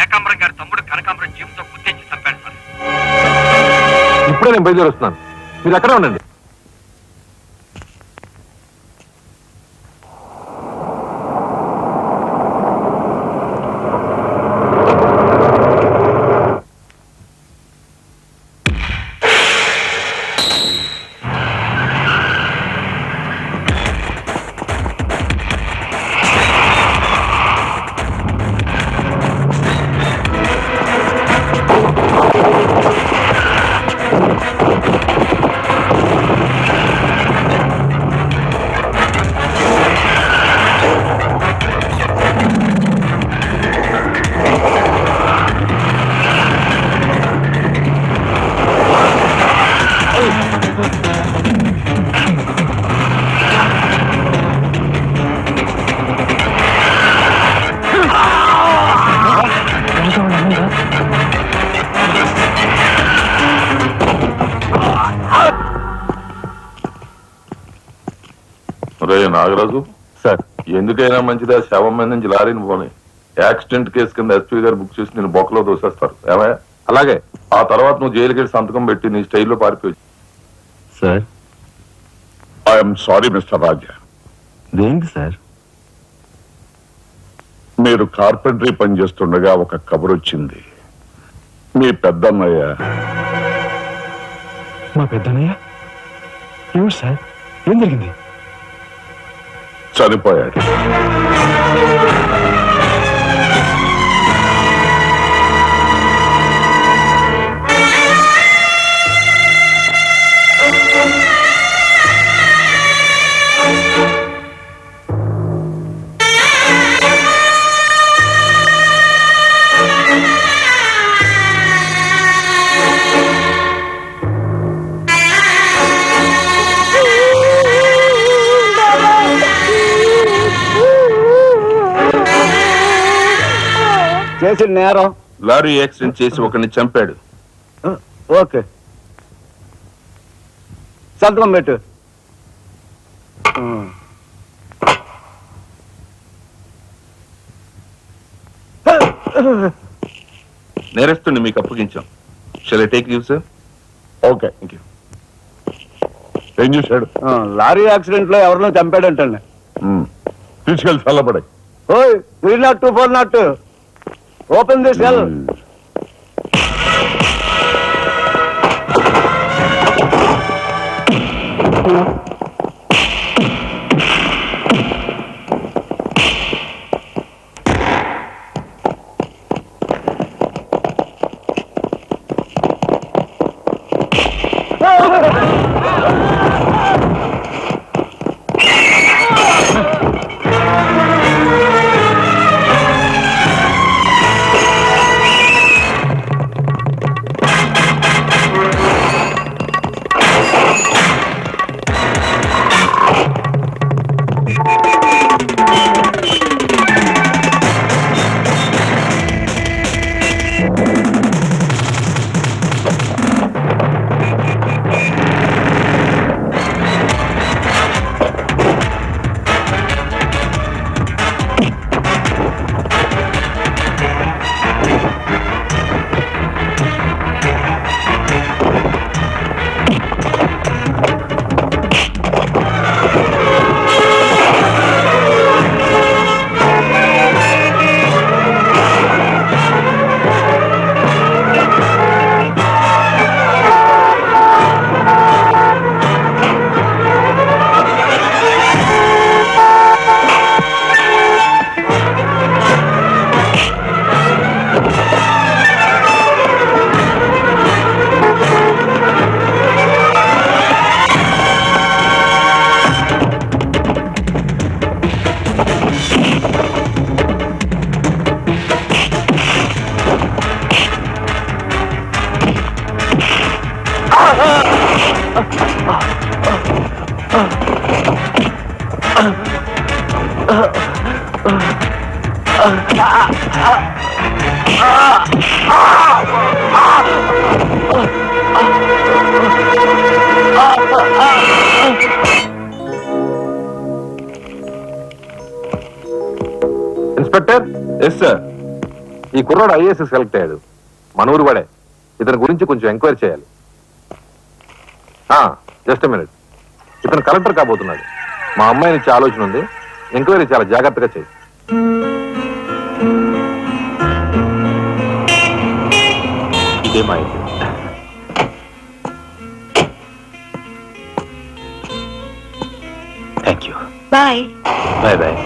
ఏకాంబరం గారి తమ్ముడు కనకాంబరం జీవంతో గుర్తించి చంపాడు సార్. ఇప్పుడే నేను బయలుదేరి వస్తున్నాను, మీరు ఎక్కడ ఉండండి. నాగరాజు సార్, ఎందుకైనా మంచిదా శవం మీద నుంచి లారీని పోనీ. యాక్సిడెంట్ కేసు కింద ఎస్పీ గారు బుక్ చేసి నేను బొక్కలో దోసేస్తారు. ఏమయ్యా? అలాగే. ఆ తర్వాత నువ్వు జైలుకి వెళ్ళి సంతకం పెట్టి నీ స్టైల్లో పారిపోయి. సార్ ఐఎమ్ సారీ మిస్టర్ రాజా. దేనికి సార్? మీరు కార్పెంటరీ పని చేస్తుండగా ఒక కబురు వచ్చింది. మీ పెద్దన్నయ్య మా పెద్దనయ్య ఏమిటి సార్? ఏం జరిగింది? చనిపోయాడు. చేసిన నేరం. లారీ యాక్సిడెంట్ చేసి ఒకరిని చంపాడు. ఓకే, సంతకం పెట్టు. నేరస్తుని మీకు అప్పగించాం. Shall I take leave sir? Okay, thank you. ఏం చూశాడు? లారీ యాక్సిడెంట్ లో ఎవరినో చంపాడంటండి. తీసుకెళ్ళి చల్లబడాయి. ఓయ్ 302 402, open the cell. Inspector. Yes sir. ఈ కుర్రాడు ఐఏఎస్ సెలెక్ట్ అయ్యాడు, మన ఊరు వాడే. ఇతని గురించి కొంచెం ఎంక్వైరీ చేయాలి. Just minute. ఇతను కలెక్టర్ కాబోతున్నాడు. మా అమ్మాయి నుంచి ఆలోచన ఉంది. ఎంక్వైరీ చాలా జాగ్రత్తగా చేయి. ఇదే మా ఇంటి. Thank you. Bye. Bye bye.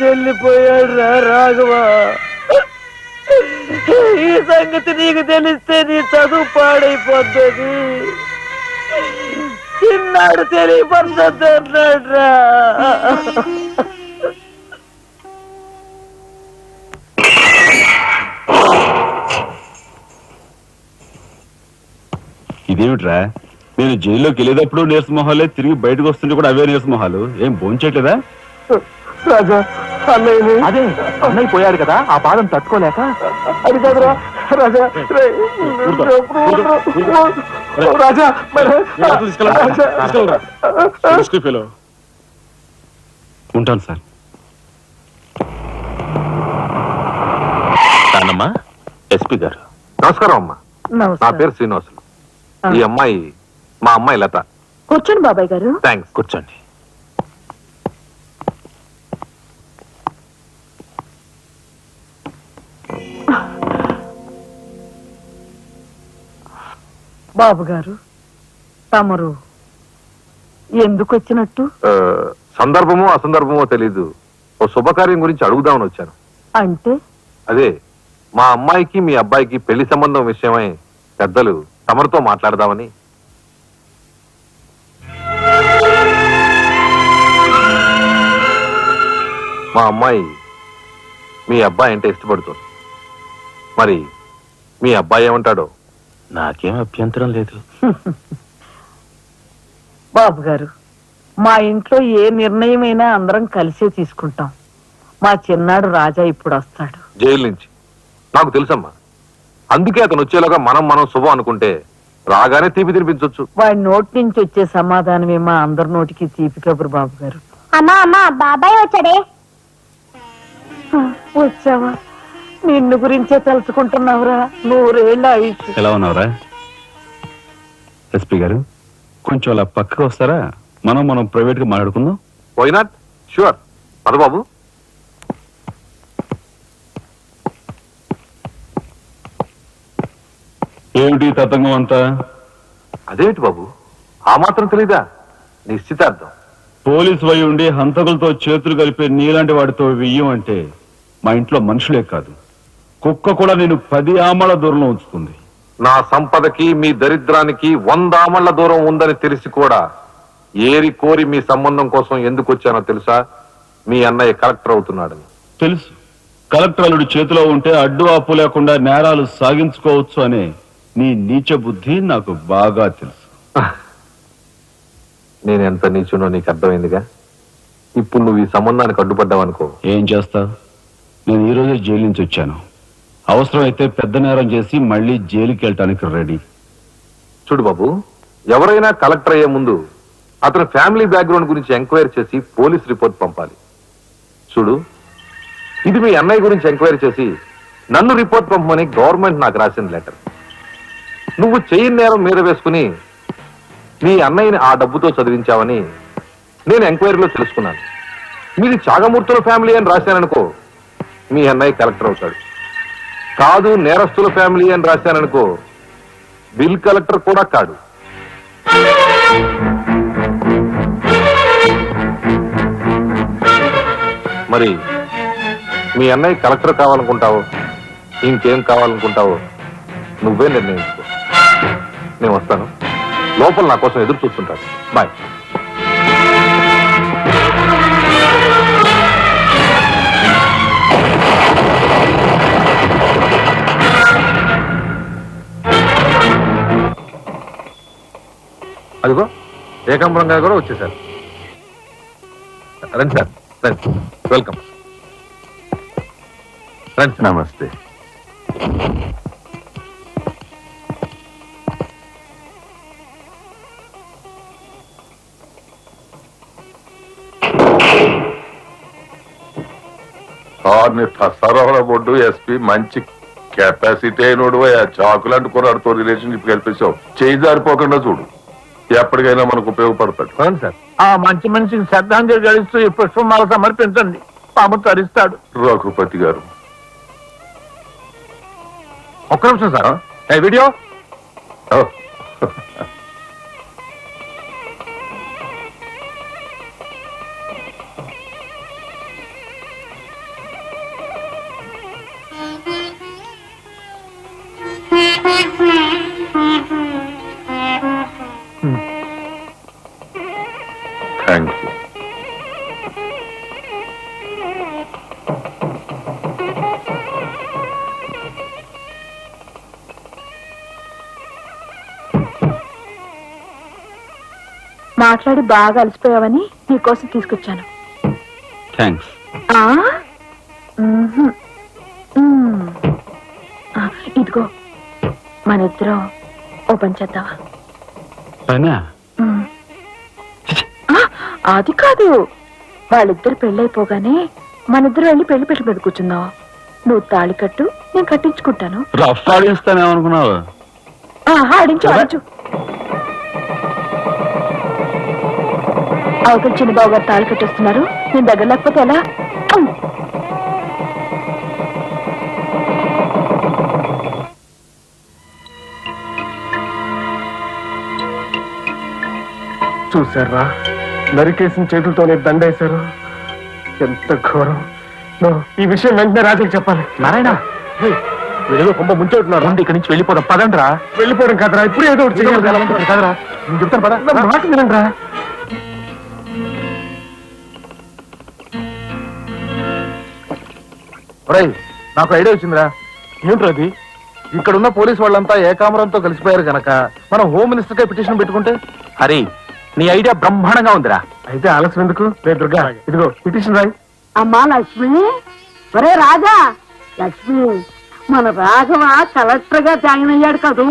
వెళ్ళిపోయాడు రా రాఘవ. ఈ సంగతి నీకు తెలిస్తే నీ చదువు పాడైపోతుంది. చిన్నాడు తెలియపరచొద్దన్నాడు రా. ఇదేమిట్రా, నేను జైల్లోకి వెళ్ళేటప్పుడు నీరసమొహాలే, తిరిగి బయటకు వస్తుంటే కూడా అవే నీరసమొహాలు. ఏం భోంచేయట్లేదా? రాజా అన్నయ్య. అదే అన్నయ్య పోయాడు కదా, ఆ బాధను తట్టుకోలేక. అది కాదురా రాజా. రాజా ఉంటాను సార్. నాన్నమ్మా, ఎస్పీ గారు నమస్కారం అమ్మా. నా పేరు శ్రీనివాసులు. ఈ అమ్మాయి మా అమ్మాయి లత. కూర్చోండి బాబాయ్ గారు. థ్యాంక్స్. కూర్చోండి. బాబు గారు, తమరు ఎందుకు వచ్చినట్టు? సందర్భమో అసందర్భమో తెలీదు, ఓ శుభకార్యం గురించి అడుగుదామని వచ్చాను. అంటే అదే మా అమ్మాయికి మీ అబ్బాయికి పెళ్లి సంబంధం విషయమై పెద్దలు తమరితో మాట్లాడదామని. మా అమ్మాయి మీ అబ్బాయి అంటే ఇష్టపడుతుంది. మరి మీ అబ్బాయి ఏమంటాడో? నాకేం అభ్యంతరం లేదు. బాబు గారు, మా ఇంట్లో ఏ నిర్ణయమైనా అందరం కలిసే తీసుకుంటాం. మా చిన్నాడు రాజా ఇప్పుడు వస్తాడు జైలు నుంచి. నాకు తెలుసమ్మా, అందుకే అతను వచ్చేలాగా మనం శుభం అనుకుంటే రాగానే తీపి తినిపించవచ్చు. వాడి నోటి నుంచి వచ్చే సమాధానమే మా అందరి నోటికి తీపి కబురు. బాబు గారు. అమ్మా అమ్మా, బాబాయ్ వచ్చాడే. వచ్చావా? నిన్ను గురించే తెలుసుకుంటున్నావురా. 100 ఏళ్ళ ఆయుష్. ఎలా ఉన్నావురా? ఎస్పీ గారు, కొంచెం అలా పక్కకు వస్తారా? మనం ప్రైవేట్ గా మాట్లాడుకుందాం. Why not? ష్యూర్. పదబాబు. ఏమిటి తతంగం అంతా? అదేమిటి బాబు, ఆ మాత్రం తెలీదా? నిశ్చితార్థం. పోలీసు వై ఉండి హంతకులతో చేతులు కలిపే నీలాంటి వాడితో వెయ్యం అంటే మా ఇంట్లో మనుషులే కాదు, కుక్క కూడా నేను 10 ఆమల దూరంలో ఉంచుతుంది. నా సంపదకి మీ దరిద్రానికి 100 ఆమళ్ల దూరం ఉందని తెలిసి కూడా ఏరి కోరి మీ సంబంధం కోసం ఎందుకు వచ్చానో తెలుసా? మీ అన్నయ్య కలెక్టర్ అవుతున్నాడని. తెలుసు. కలెక్టర్ అల్లుడు చేతిలో ఉంటే అడ్డు ఆపు లేకుండా నేరాలు సాగించుకోవచ్చు అనే నీ నీచ బుద్ధి నాకు బాగా తెలుసు. నేను ఎంత నీచునో నీకు అర్థమైందిగా. ఇప్పుడు నువ్వు ఈ సంబంధానికి అడ్డుపడ్డావనుకో. ఏం చేస్తావు? నేను ఈ రోజే జైలు నుంచి వచ్చాను. అవసరమైతే పెద్ద నేరం చేసి మళ్ళీ జైలుకి వెళ్ళటానికి రెడీ. చూడు బాబు, ఎవరైనా కలెక్టర్ అయ్యే ముందు అతని ఫ్యామిలీ బ్యాక్గ్రౌండ్ గురించి ఎంక్వైరీ చేసి పోలీస్ రిపోర్ట్ పంపాలి. చూడు, ఇది మీ అన్నయ్య గురించి ఎంక్వైరీ చేసి నన్ను రిపోర్ట్ పంపమని గవర్నమెంట్ నాకు రాసిన లెటర్. నువ్వు చెయ్యి నేరం మీద వేసుకుని మీ అన్నయ్యని ఆ డబ్బుతో చదివించావని నేను ఎంక్వైరీలో తెలుసుకున్నాను. మీది చాగమూర్తుల ఫ్యామిలీ అని రాశాననుకో, మీ అన్నయ్య కలెక్టర్ అవుతాడు. కాదు నేరస్తుల ఫ్యామిలీ అని రాశాననుకో, బిల్ కలెక్టర్ కూడా కాడు. మరి మీ అన్నయ్య కలెక్టర్ కావాలనుకుంటావో ఇంకేం కావాలనుకుంటావో నువ్వే నిర్ణయించుకో. నేను వస్తాను, లోపల నా కోసం ఎదురు చూస్తుంటాను. బాయ్. అదిగో ఏకాంబరం గారు కూడా వచ్చేసారు. రండి సార్, రండి. వెల్కమ్. రండి. నమస్తే. కార్ని సరఫరా బొడ్డు ఎస్పీ మంచి కెపాసిటీ అయినోడు చాకులు అంటుకున్నాడుతో రిలేషన్షిప్ కల్పించావు. చేయి జారిపోకుండా చూడు, ఎప్పటికైనా మనకు ఉపయోగపడతాడు. అవును సార్. ఆ మంచి మనిషికి శ్రద్ధాంజలి గడిస్తూ ఈ పుష్పమాల సమర్పించండి, పాము తరిస్తాడు. రఘుపతి గారు, ఒక్క నిమిషం సార్. వీడియో ఓ, థ్యాంక్ యూ. మాట్లాడి బాగా అలసిపోయావని నీకోసం తీసుకొచ్చాను. థ్యాంక్స్. ఆ? మ్మ్హ్మ్. మ్మ్. ఆ, ఇదిగో మన ఇద్దరం ఓ పని చేద్దావా? పనా? మ్మ్. ఆ, అది కాదు, వాళ్ళిద్దరు పెళ్ళైపోగానే మనిద్దరు వెళ్ళి పెళ్లి పెట్టి మీద కూర్చుందాం. నువ్వు తాళి కట్టు, నేను కట్టించుకుంటాను. రఫ్ ఆడిస్తానేమనుకున్నావు? ఆడించు ఆడించు. అవతల చిన్నబాబు గారు తాళి కట్టేస్తున్నారు, నేను దగ్గర లేకపోతే ఎలా? చూసారా, నరికేసిన చేతులతోనే దండేశారు. ఎంత ఘోరం. ఈ విషయం వెంటనే రాజుకి చెప్పాలి. నారాయణ, వీడియో కొంప ముంచెట్టున్నారు. ఇక్కడి నుంచి వెళ్ళిపోదాం, పదండ్రా. వెళ్ళిపోవడం కదరా, ఇప్పుడు ఏదో ఒకటి చేయాలి. కదరా, నేను చెప్తాను పద. నా మాట వినండి రా. ఒరేయ్, నాకు ఐడియా వచ్చిందిరా. ఏంట్రా అది? ఇక్కడున్న పోలీసు వాళ్ళంతా ఏకామరంతో కలిసిపోయారు గనక మనం హోమ్ మినిస్టర్ కే పిటిషన్ పెట్టుకుంటే. హరి, నీ ఐడియా బ్రహ్మాండంగా ఉందిరా. అయితే ఆలస్యం ఎందుకు? రే దుర్గా, ఇదిగో పిటిషన్ రాయి. అమ్మా లక్ష్మి, ఒరే రాజా, లక్ష్మి, మన రాఘవ కలెక్టర్ గా జాయిన్ అయ్యాడు కదూ,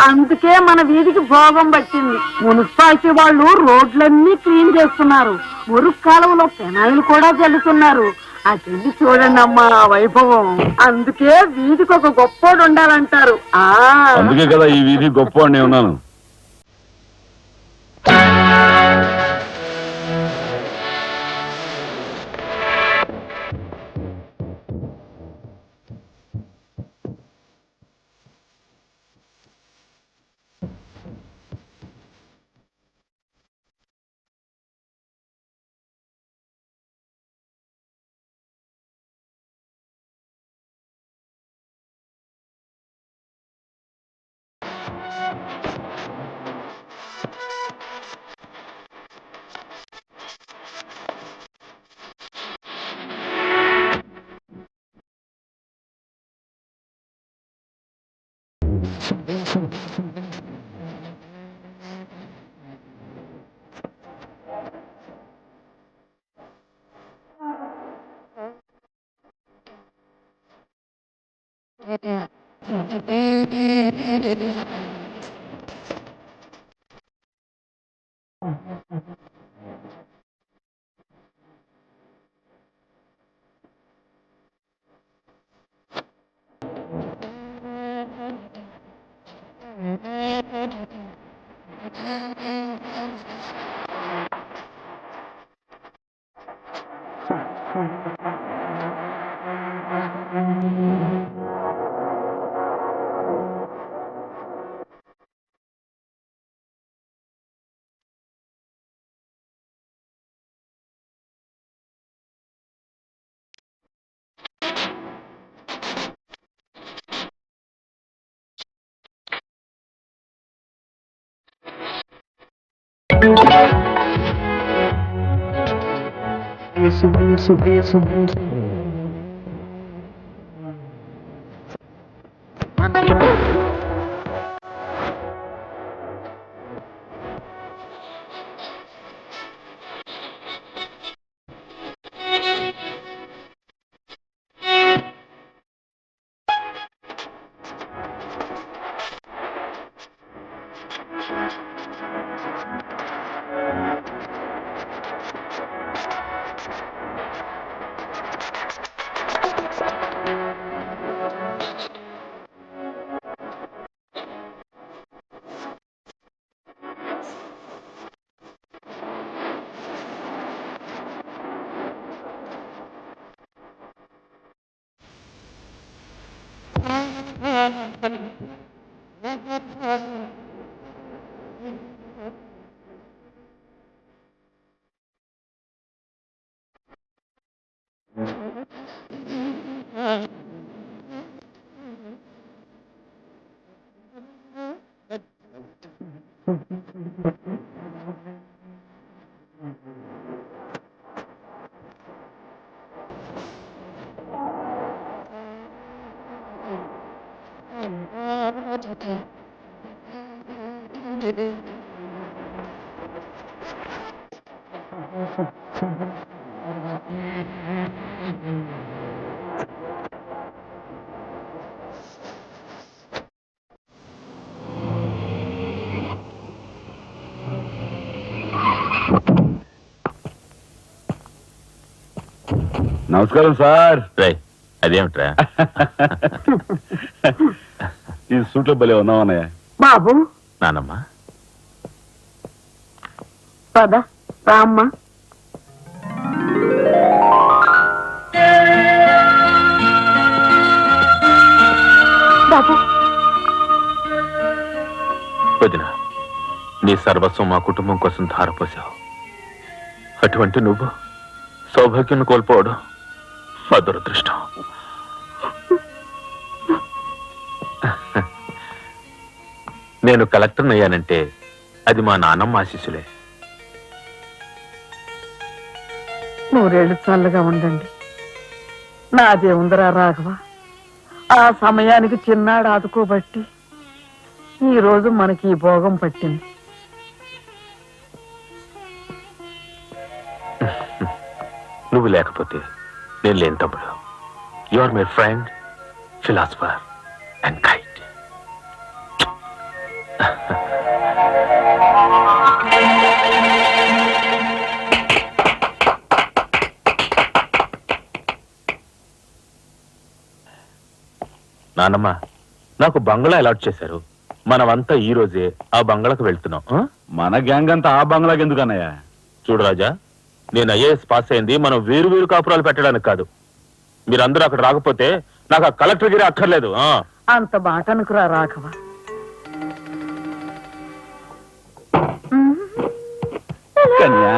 అందుకే మన వీధికి భోగం పట్టింది. మున్సిపాలిటీ వాళ్ళు రోడ్లన్నీ క్లీన్ చేస్తున్నారు, మురుగు కాలువలో పెనాయిలు కూడా చల్లుతున్నారు. అటెళ్ళి చూడండి అమ్మా ఆ వైభవం. అందుకే వీధికి ఒక గొప్పోడు ఉండాలంటారు. అందుకే కదా ఈ వీధి గొప్ప అని ఉన్నాను. నమస్కారం సార్. అదేమిట్రా ఈ సూట్లో భలే ఉన్నామన్నయ్య. బాబు నానమ్మా పద రామ్మా. బాబు వదిన, నీ సర్వస్వం మా కుటుంబం కోసం ధారపోసావు. అటువంటి నువ్వు సౌభాగ్యం కోల్పోవడం మా దురదృష్టం. నేను కలెక్టర్ అయ్యానంటే అది మా నాన్నమ్మ ఆశీస్సులే. నూరేళ్ళు చల్లగా ఉండండి. నాదే ఉందరా రాఘవ. ఆ సమయానికి చిన్నాడు ఆదుకోబట్టి ఈ రోజు మనకి ఈ భోగం పట్టింది. నువ్వు లేకపోతే నేను లేని తమ్ముడు. You are my friend, philosopher and guide. నాన్నమ్మ, నాకు బంగ్లా అలాట్ చేశారు. మనమంతా ఈ రోజే ఆ బంగ్లాకు వెళ్తున్నాం. మన గ్యాంగ్ అంతా ఆ బంగ్లాకి ఎందుకు అన్నయ్య? చూడు రాజా, నేను ఐఏఎస్ పాస్ అయింది మనం వేరు వేరు కాపురాలు పెట్టడానికి కాదు. మీరందరూ అక్కడ రాకపోతే నాకు ఆ కలెక్టర్ గిరి అక్కర్లేదు. అంత మాట అనుకురా రాఘవ. కన్యా,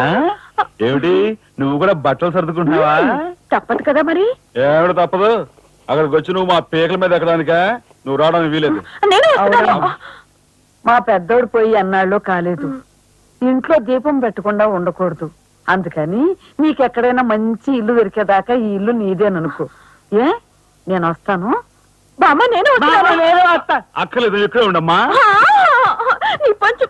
ఏమిటి నువ్వు కూడా బట్టలు సర్దుకుంటున్నావా? తప్పదు కదా మరి. ఏమిటి తప్పదు? అక్కడికి వచ్చి నువ్వు మా పీకల మీద ఎక్కడానికా? నువ్వు రావడానికి వీలేదు. అవునమ్మా. మా పెద్దోడు పోయి అన్నాళ్ళు కాలేదు. ఇంట్లో దీపం పెట్టకుండా ఉండకూడదు. అందుకని నీకెక్కడైనా మంచి ఇల్లు దొరికేదాకా ఈ ఇల్లు నీదేననుకో. ఏ నేను వస్తాను. బామ్మ నేను అక్కర్లేదు, ఇక్కడే ఉండమ్మా. నీ పంచు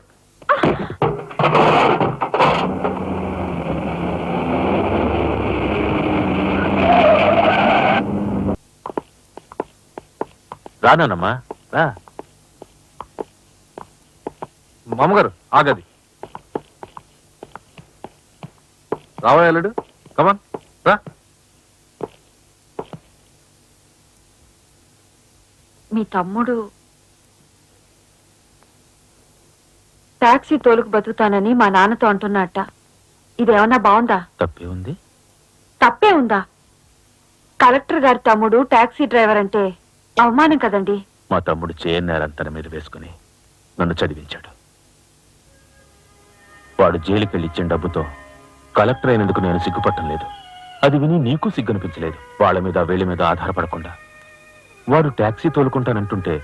రానమ్మా రా. మామగారు ఆగది. రావా ఎల్లుడు, కమాన్ రా. మీ తమ్ముడు టాక్సీ తోలుకు బతుకుతానని మా నాన్నతో అంటున్నట్ట. ఇదేమన్నా బాగుందా? తప్పే ఉంది. తప్పే ఉందా? కలెక్టర్ గారి తమ్ముడు టాక్సీ డ్రైవర్ అంటే అవమానం కదండి. మా తమ్ముడు చేయన్నారంతన మీద వేసుకుని నన్ను చదివించాడు. వాడు జైలుకెళ్ళి ఇచ్చిన డబ్బుతో కలెక్టర్ అయినందుకు నేను సిగ్గుపట్టం లేదు. అది విని నీకు సిగ్గనిపించలేదు. వాళ్ళ మీద వీళ్ళ మీద ఆధారపడకుండా వాడు టాక్సీ తోలుకుంటానంటుంటే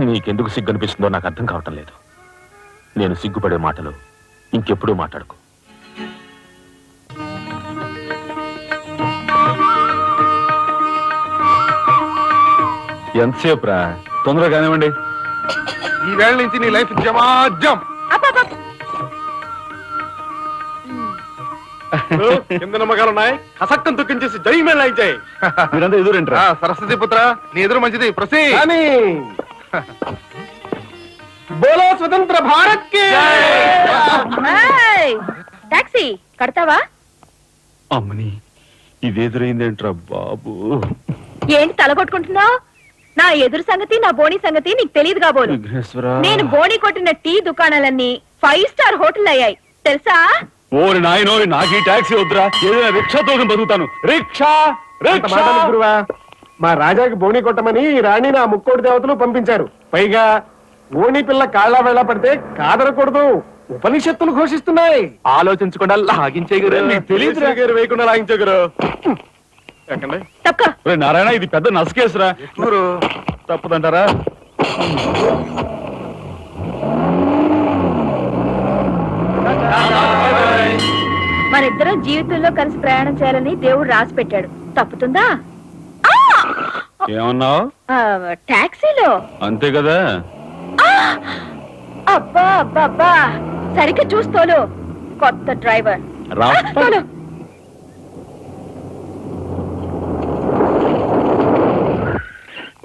నీకెందుకు సిగ్గనిపిస్తుందో నాకు అర్థం కావటం లేదు. నేను సిగ్గుపడే మాటలు ఇంకెప్పుడూ మాట్లాడుకో. ఎంతసేపు రా, తొందరగా కానివ్వండి. ఈ వేళ నుంచి నీ లైఫ్ జమాజం. కింద నమ్మకాలున్నాయి, కసక్కం తుక్కించేసి జై మేళాయించాయి. మీరంతా ఎదురేంట్రా? సరస్వతి పుత్ర, నీ ఎదురు మంచిది. ప్రసీ బోలో స్వతంత్ర భారత్ కి టాక్సీ కడతావా? అమ్మని ఇదేదురైందేంట్రా బాబు? ఏంటి తలగొట్టుకుంటున్నావు? నా ఎదురు సంగతి, నా బోణి సంగతి నీకు తెలియదు కాబోలు. విఘ్నేశ్వరా, నేను బోణి కొట్టిన టీ దుకాణాలన్నీ 5 స్టార్ హోటల్ అయ్యాయి తెలుసా? ఓరి నాయనో, నాకు ఈ టాక్సీ వద్దురా, ఏదైనా రిక్షా తోటి బతుకుతాను. Rickshaw rickshaw. గురువా, మా రాజాకి బోని కొట్టమని రాణిని ఆ ముక్కోటి దేవతలు పంపించారు. పైగా ఓణి పిల్ల కాళ్ళ వేళ పడితే కాదరకూడదు, ఉపనిషత్తులు ఘోషిస్తున్నాయి. ఆలోచించకుండా లాగించేయగరు. నీకు తెలియదురా గారు, వేయకుండా లాగించగరు. తక్క ఒరే నారాయణ, ఇది పెద్ద నసకేసురా. తప్పదంటారా? మనిద్దరం జీవితంలో కలిసి ప్రయాణం చేయాలని దేవుడు రాసి పెట్టాడు. తప్పుతుందా? ఏమన్నావు? టాక్సీలో అంతే కదా. అబ్బా అబ్బా అబ్బా, సరిగ్గా చూస్తోలు. కొత్త డ్రైవర్ రా. తోలు.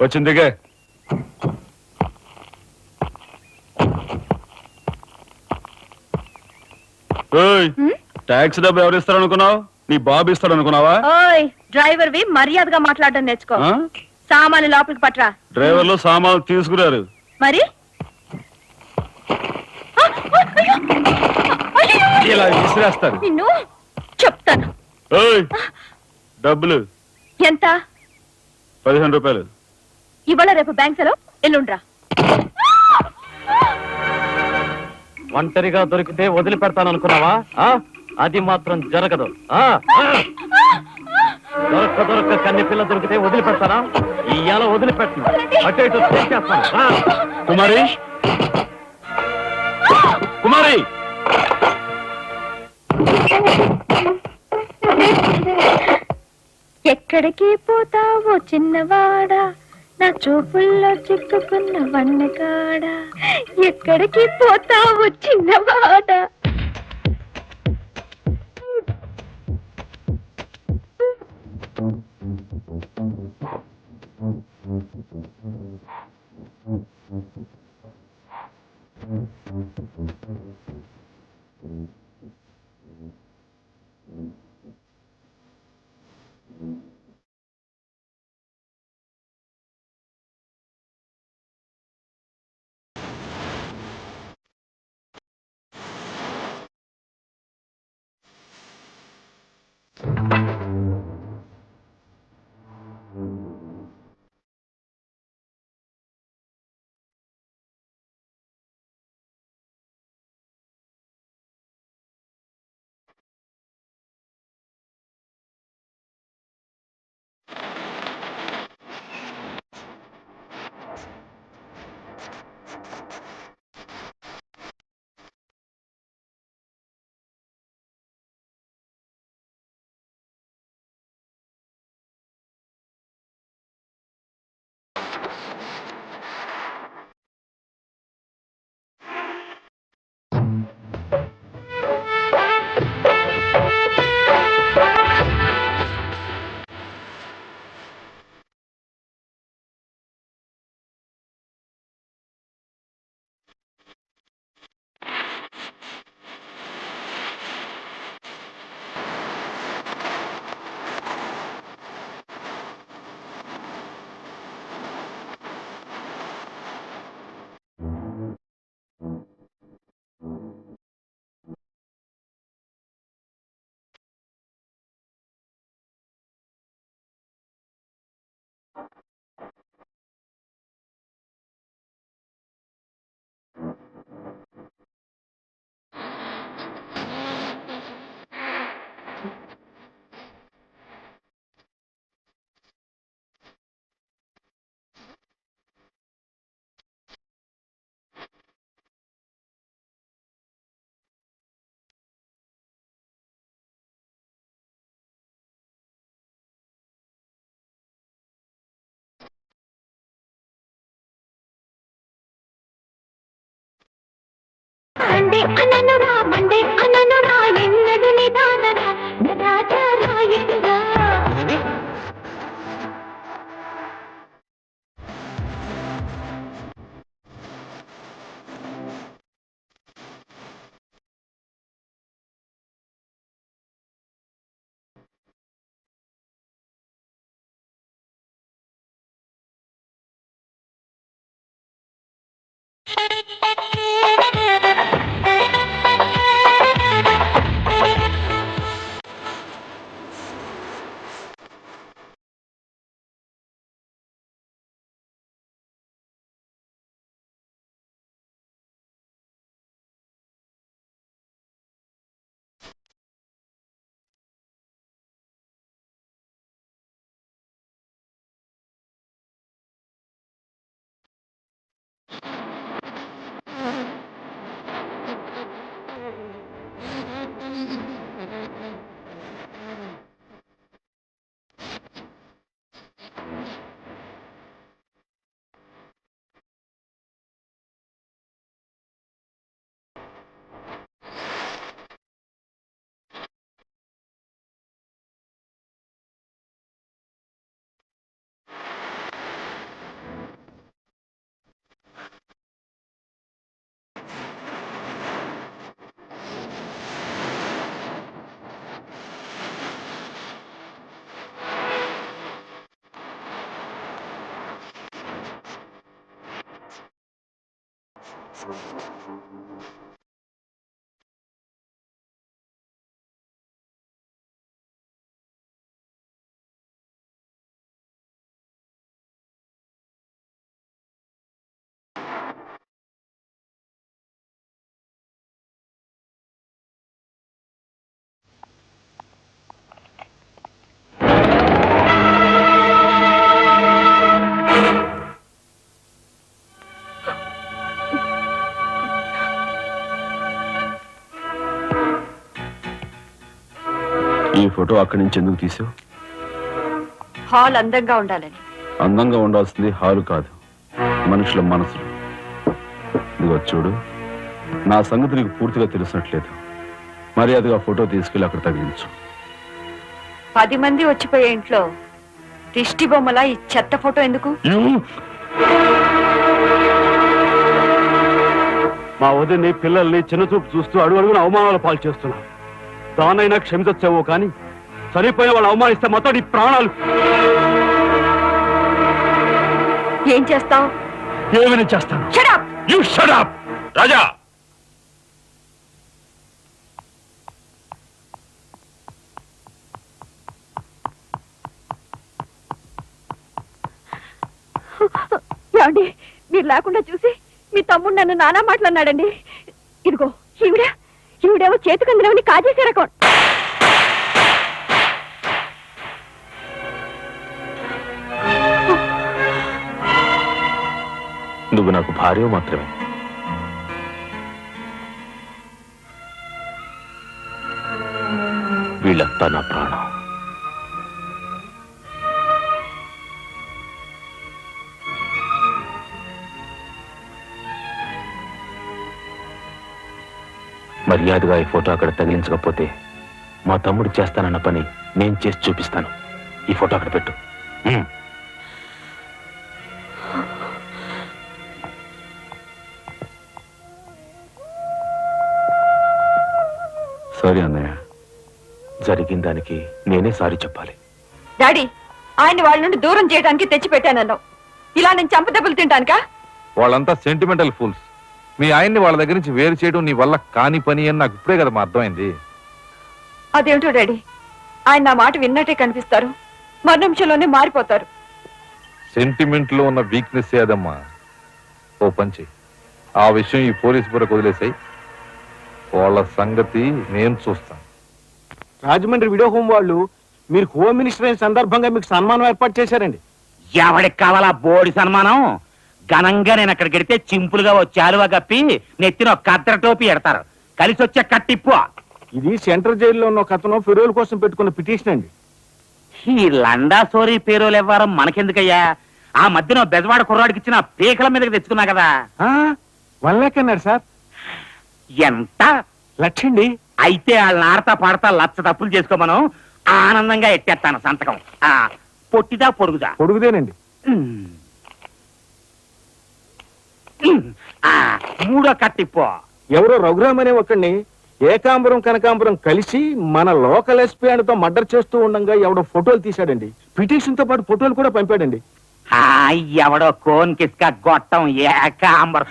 వచ్చిందిగా. ట్యాక్సీ డబ్బు ఎవరు ఇస్తారు అనుకున్నావు? నీ బాబు ఇస్తాడు అనుకున్నావా? ఓయ్ డ్రైవర్ వి మర్యాదగా మాట్లాడడం నేర్చుకో. ఆ? సామాన్లు లోపలికి పట్రా. డ్రైవర్లు సామాన్లు తీసుకురారు. మరి ఇలా విసిరేస్తారు. నిన్ను చెప్తాను. ఓయ్, డబ్బులు ఎంత? 15 రూపాయలు. ఇవాళ రేపు బ్యాంక్ సెలవు, ఎల్లుండ్రా. ఒంటరిగా దొరికితే వదిలిపెడతాను అనుకున్నావా? అది మాత్రం జరగదు. దొరక్క కన్ని పిల్ల దొరికితే వదిలిపెడతానా? ఇయ్యాల వదిలిపెట్టను, అటు ఇటు చేసేస్తాను. కుమారి, కుమారి, ఎక్కడికి పోతావో చిన్నవాడా, నా చూపుల్లో చిక్కుకున్న వన్నకాడా. ఎక్కడికి పోతావో చిన్నవాడా. మండే అననురా మండే అననురా ఎన్నడు నిదానరా నిరాచారాయంగా ఈ ఫోటో అక్కడి నుంచి ఎందుకు తీసావు? హాల్ అందంగా ఉండాలని. అందంగా ఉండాల్సింది హాలు కాదు, మనుషుల మనసులు. ఇదిగో చూడు, నా సంగతి నీకు పూర్తిగా తెలిసినట్లేదు. మర్యాదగా ఫోటో తీసుకెళ్ళి అక్కడ తగిలించు. 10 మంది వచ్చిపోయే ఇంట్లో దిష్టి బొమ్మలా ఈ చెత్త ఫోటో ఎందుకు? మా వదిని పిల్లల్ని చిన్నచూపు చూస్తూ అడుగున అవమానాలు పాలు చేస్తున్నా. దానైనా క్షమించచ్చావో కానీ చనిపోయిన వాళ్ళు అవమానిస్తే మొత్తం నీ ప్రాణాలు. ఏం చేస్తావు? ఏమైనా చేస్తాను. Shut up! You shut up! రాజా, ఏమండి, మీరు లేకుండా చూసి మీ తమ్ముడు నన్ను నానా మాట్లాడినాడండి. ఇదిగో ఈవిడేమో చేతికందినవని కాజేసే రకం. నువ్వు నాకు భార్య మాత్రమే. వీళ్ళంతా నా ప్రాణం. మర్యాదగా ఈ ఫోటో అక్కడ తగిలించకపోతే మా తమ్ముడు చేస్తానన్న పని నేను చేసి చూపిస్తాను. ఈ ఫోటో అక్కడ పెట్టు. సారీ అన్నయ్య. జరిగిన దానికి నేనే సారీ చెప్పాలి. డాడీ, ఆయన్ని వాళ్ళ నుండి దూరం చేయడానికి తెచ్చి పెట్టానన్నావు. ఇలా నేను చంపదెబ్బలు తింటానుకా? వాళ్ళంతా సెంటిమెంటల్ ఫూల్స్. మీ ఆయన్ని వాళ్ళ దగ్గర నుంచి వేరు చేయడం నీ వల్ల కాని పని అని నాకు ఇప్పుడే కదా అర్థమైంది. అదేమిటో డాడీ, ఆయన నా మాట విన్నట్టే కనిపిస్తారు, మరు నిమిషంలోనే మారిపోతారు. సెంటిమెంట్ లో ఉన్న వీక్నెస్ ఏదమ్మా. ఓ పంచి, ఆ విషయం ఈ పోలీసు బుర్రకు వదిలేసాయి. వాళ్ళ సంగతి నేను చూస్తాను. రాజమండ్రి వీడియో హోమ్ వాళ్ళు మీరు హోమ్ మినిస్టర్ అయిన సందర్భంగా మీకు సన్మానం ఏర్పాటు చేశారండి. ఎవడికి కావాలా బోడి సన్మానం? ఘనంగా నేను అక్కడికి వెడితే చింపులుగా ఓ చాలువ కప్పి నెత్తిన ఒక కత్తెర టోపీ ఎడతారు. కలిసి వచ్చే కట్టిప్పు. ఇది సెంట్రల్ జైల్లో ఉన్న ఒక అతను ఫిరోల్ కోసం పెట్టుకున్న పిటిషన్ అండి. ఈ లండా సోరీ పేరోలు ఇవ్వడం మనకెందుకయ్యా? ఆ మధ్యన బెజవాడ కుర్రాడికి ఇచ్చిన పీకల మీదకి తెచ్చుకున్నా కదా. 1 lakh అన్నారు సార్. ఎంత లక్షండి. అయితే వాళ్ళని ఆడతా పాడతా లచ్చ తప్పులు చేసుకోమను, ఆనందంగా ఎట్టేస్తాను సంతకం. పొట్టిదా పొడుగుదా? పొడుగుదేనండి. మూడో కట్టిపో. ఎవరో రఘురామ్ అనే ఒకడిని ఏకాంబరం కనకాంబరం కలిసి మన లోకల్ ఎస్పీ తో మర్డర్ చేస్తూ ఉండగా ఎవడో ఫోటోలు తీశాడండి. పిటిషన్ తో పాటు ఫోటోలు కూడా పంపాడండి. ఎవడో కోన్ కిస్క గొట్టం ఏకాంబరం.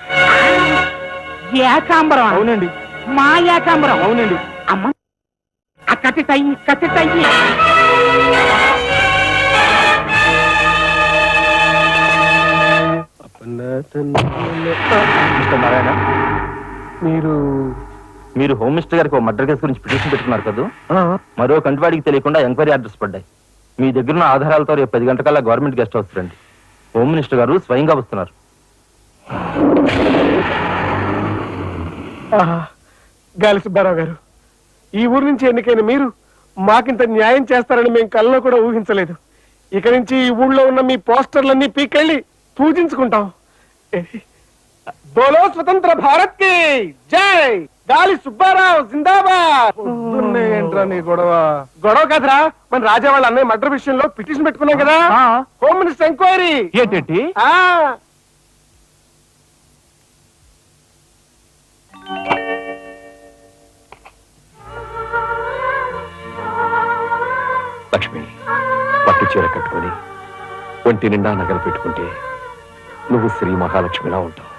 ఏకాంబరం? అవునండి. మా ఏకాంబరం? అవునండి. అమ్మ, ఆ కత్తి తయ్యి. నారాయణ, మీరు హోమ్ మినిస్టర్ గారికి మర్డర్ కేసు గురించి పిటిషన్ పెట్టుకున్నారు కదా. మరో కంటివాడికి తెలియకుండా ఎంక్వైరీ ఆర్డర్స్ పడ్డాయి. మీ దగ్గర ఉన్న ఆధారాలతో రేపు 10 గంటకల్లా గవర్నమెంట్ గెస్ట్ హౌస్ రండి. హోమ్ మినిస్టర్ గారు స్వయంగా వస్తున్నారు. గాలి సుబ్బారావు గారు, ఈ ఊరు నుంచి ఎన్నికైన మీరు మాకింత న్యాయం చేస్తారని మేము కల్లో కూడా ఊహించలేదు. ఇక నుంచి ఈ ఊళ్ళో ఉన్న మీ పోస్టర్లన్నీ పీకెళ్ళి పూజించుకుంటాం. బోలో స్వతంత్ర భారత్ కి జై, గాలి సుబ్బారావు జిందాబాద్. ఏంట్రా నీ గొడవ కదరా, మన రాజా వాళ్ళ అన్నయ్య మర్డర్ విషయంలో పిటిషన్ పెట్టుకున్నాం కదా. Home minister enquiry. ఏంటి? లక్ష్మి, పట్టు చీర కట్టుకొని ఒంటి నిండా నగలు పెట్టుకుంటే నువ్వు శ్రీ మహాలక్ష్మిలా ఉంటావు.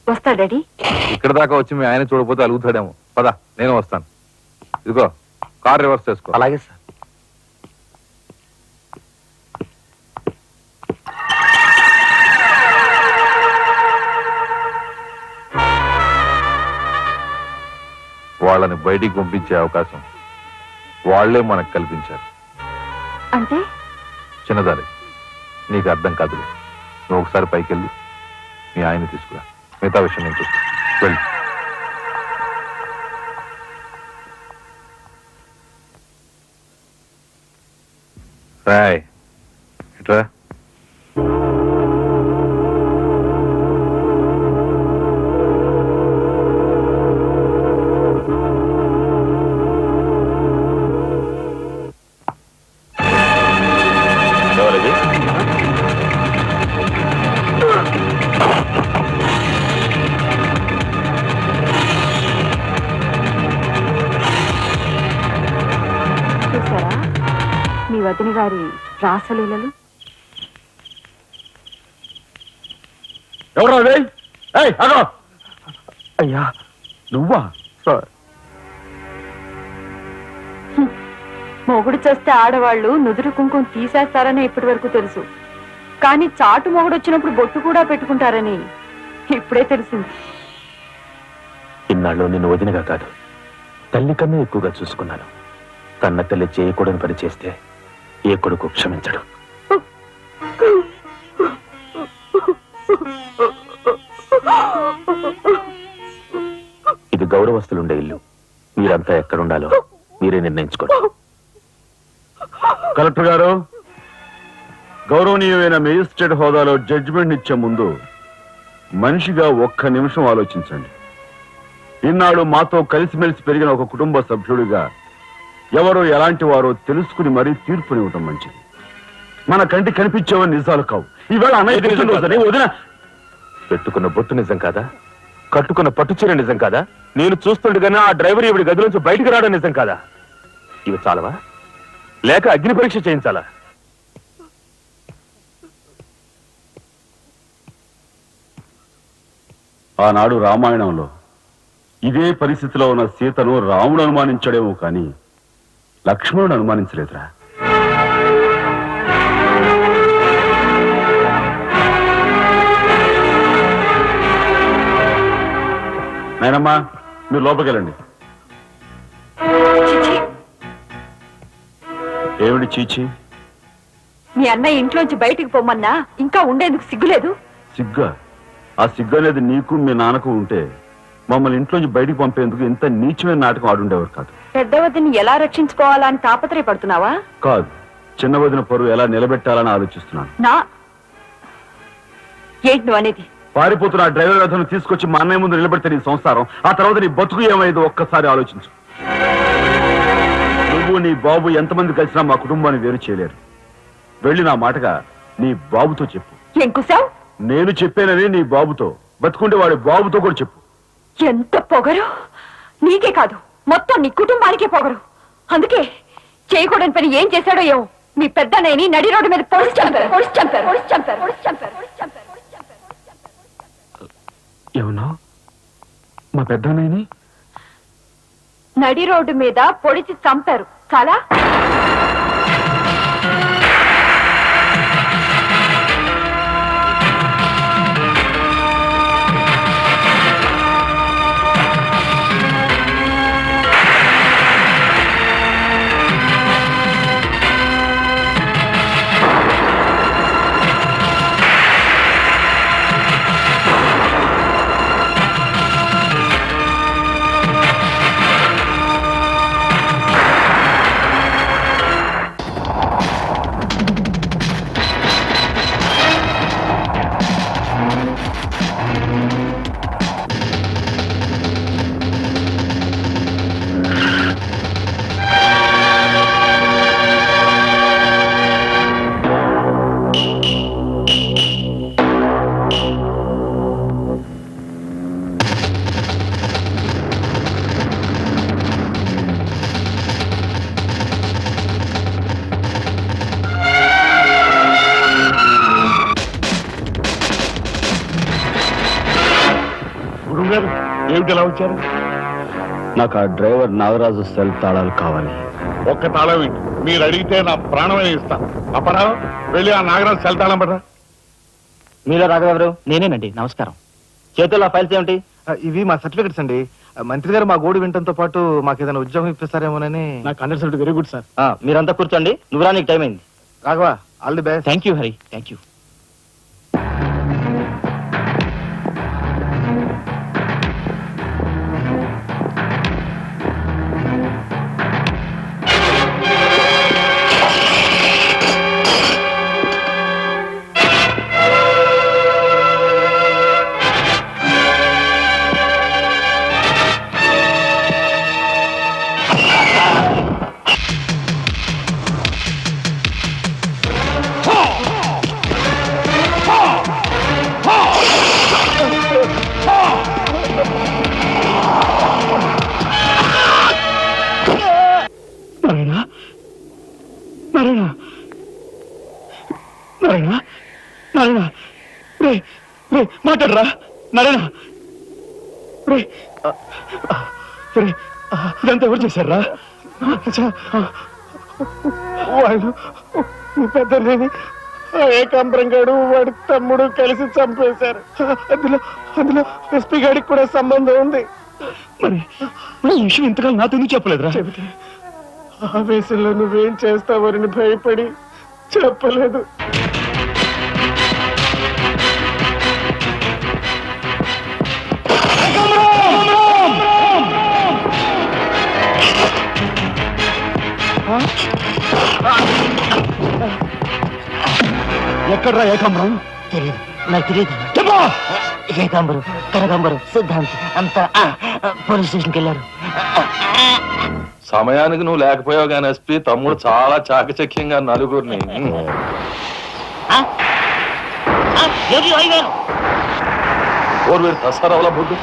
వస్తా డాడీ. ఇక్కడ దాకా వచ్చి మీ ఆయన చూడకపోతే అలుగుతాడేమో. పద, నేను వస్తాను. ఇదిగో కార్ రివర్స్ చేసుకో. అలాగే సార్. వాళ్ళని బయటికి పంపించే అవకాశం వాళ్లే మనకు కల్పించారు. అంటే చిన్నదారి, నీకు అర్థం కాదులే. నువ్వు ఒకసారి పైకి వెళ్ళి మీ ఆయన తీసుకురా. మిగతా విషయం నేను చూస్తాను. వెళ్ళి రాయ్ ఇట్రా. చూసారా మీ వదిన గారి రాసలీలలు? ఎవరు అయ్యా నువ్వా? సార్, మొగుడు చేస్తే ఆడవాళ్ళు నుదురు కుంకుమ తీసేస్తారని ఇప్పటి వరకు తెలుసు, కానీ చాటు మొగుడు వచ్చినప్పుడు బొట్టు కూడా పెట్టుకుంటారని ఇప్పుడే తెలిసింది. ఇన్నాళ్ళు నిన్ను వదినగా కాదు, తల్లి కన్నా ఎక్కువగా చూసుకున్నాను. కన్న తల్లి చేయకూడని పని చేస్తే ఏ కొడుకు క్షమించడు. ఇది గౌరవస్తులుండే ఇల్లు. మీరంతా ఎక్కడుండాలో మీరే నిర్ణయించుకోండి. కలెక్టర్ గారు, గౌరవనీయమైన మేజిస్ట్రేట్ హోదాలో జడ్జిమెంట్ ఇచ్చే ముందు మనిషిగా ఒక్క నిమిషం ఆలోచించండి. ఇన్నాళ్ళు మాతో కలిసిమెలిసి పెరిగిన ఒక కుటుంబ సభ్యుడిగా ఎవరో ఎలాంటి వారో తెలుసుకుని మరీ తీర్పునివ్వటం మంచిది. మన కంటి కనిపించేవని నిజాలు కావు. ఈవేళ అన్నయ్య వదిన పెట్టుకున్న బొట్టు నిజం కాదా? కట్టుకున్న పట్టుచీర నిజం కాదా? నేను చూస్తుండగానే ఆ డ్రైవర్ ఇవిడి గది నుంచి బయటికి రావడం నిజం కాదా? ఇవి చాలవా, లేక అగ్ని పరీక్ష చేయించాలా? ఆనాడు రామాయణంలో ఇదే పరిస్థితిలో ఉన్న సీతను రాముడు అనుమానించడేమో కానీ లక్ష్మణుడు అనుమానించలేదురా. నాయనమ్మా, మీరు లోపలికి వెళ్ళండి. ఏమిటి చీచి? మీ అన్నయ్య ఇంట్లోంచి బయటికి పొమ్మన్నా ఇంకా ఉండేందుకు సిగ్గులేదు? సిగ్గా? ఆ సిగ్గు అనేది నీకు మీ నాన్నకు ఉంటే మమ్మల్ని ఇంట్లోంచి బయటికి పంపేందుకు ఇంత నీచమైన నాటకం ఆడుండేవారు కాదు. పెద్దవదిని ఎలా రక్షించుకోవాలా అని తాపత్రయపడుతున్నావా? కాదు, చిన్న వదిన పరువు ఎలా నిలబెట్టాలని ఆలోచిస్తున్నాను. ఏంటి నువ్వు అనేది? పారిపోతున్న ఆ డ్రైవర్ అతను తీసుకొచ్చి మా అన్నయ్య ముందు నిలబెడితే నీ సంసారం, ఆ తర్వాత నీ బతుకు ఏమైందో ఒక్కసారి ఆలోచించు. నువ్వు నీ బాబు ఎంతమంది కలిసినా మా కుటుంబాన్ని వేరు చేయలేరు. వెళ్ళి నా మాటగా నీ బాబుతో చెప్పు. ఏం కుసావ్? నేను చెప్పానని నీ బాబుతో, బతుకుంటే వాడి బాబుతో కూడా చెప్పు. ఎంత పొగరు! నీకే కాదు, మొత్తం నీ కుటుంబానికే పొగరు. అందుకే చేయకూడని పని ఏం చేశాడో ఏమో మీ పెద్దన్నయ్యని నడి రోడ్డు మీద పొడిచి చంపారు. ఏమన్నా మా పెద్దన్నయ్యని నడి రోడ్డు మీద పొడిచి చంపారు. చాలా ఏమిటి ఎలా వచ్చారు? నాకు ఆ డ్రైవర్ నాగరాజు సెల్ తాళాలు కావాలి. ఒక్క తాళం ఏంటి? మీరు అడిగితే నా ప్రాణమే ఇస్తాను. అపరాధం వెళ్ళి ఆ నాగరాజు సెల్ తాళం పడరా. మీలో రాఘవెవరు? నేనేనండి. నమస్కారం. చేతుల్లో ఫైల్స్ ఏమిటి? ఇవి మా సర్టిఫికెట్స్ అండి. మంత్రి గారు మా గోడు వినటంతో పాటు మాకు ఏదైనా ఉద్యోగం ఇప్పిస్తారేమోనని. నాకు అండర్స్టాండ్ వెరీ గుడ్ సార్. మీరంతా కూర్చోండి, నువ్వు రా, నీకు టైం అయింది. Raghava, all the best. Thank you Hari, thank you. మాట్లాడరా నారాయణ. ఇదంతా ఎవరు చేశారా? వాళ్ళు పెద్దలేని ఏకాంబరం గాడు వాడి తమ్ముడు కలిసి చంపేశారు. అందులో ఎస్పీ గాడికి కూడా సంబంధం ఉంది. మరి ఈ విషయం ఇంతకాలం నాతో ఎందుకు చెప్పలేదురా? చెబితే ఆవేశంలో నువ్వేం చేస్తావని భయపడి చెప్పలేదు. ఎక్కడ్రా ఏకాంబరం? తెలియదు, నాకు తెలియదు. చెప్పా. ఏకాంబరం, కనకాంబరం, సిద్ధాంతి అంతా పోలీస్ స్టేషన్కి వెళ్ళారు. సమయానికి నువ్వు లేకపోయావు కానీ ఎస్పీ తమ్ముడు చాలా చాకచక్యంగా నలుగురిని ఓర్వేరు తసారవల బుద్ధు.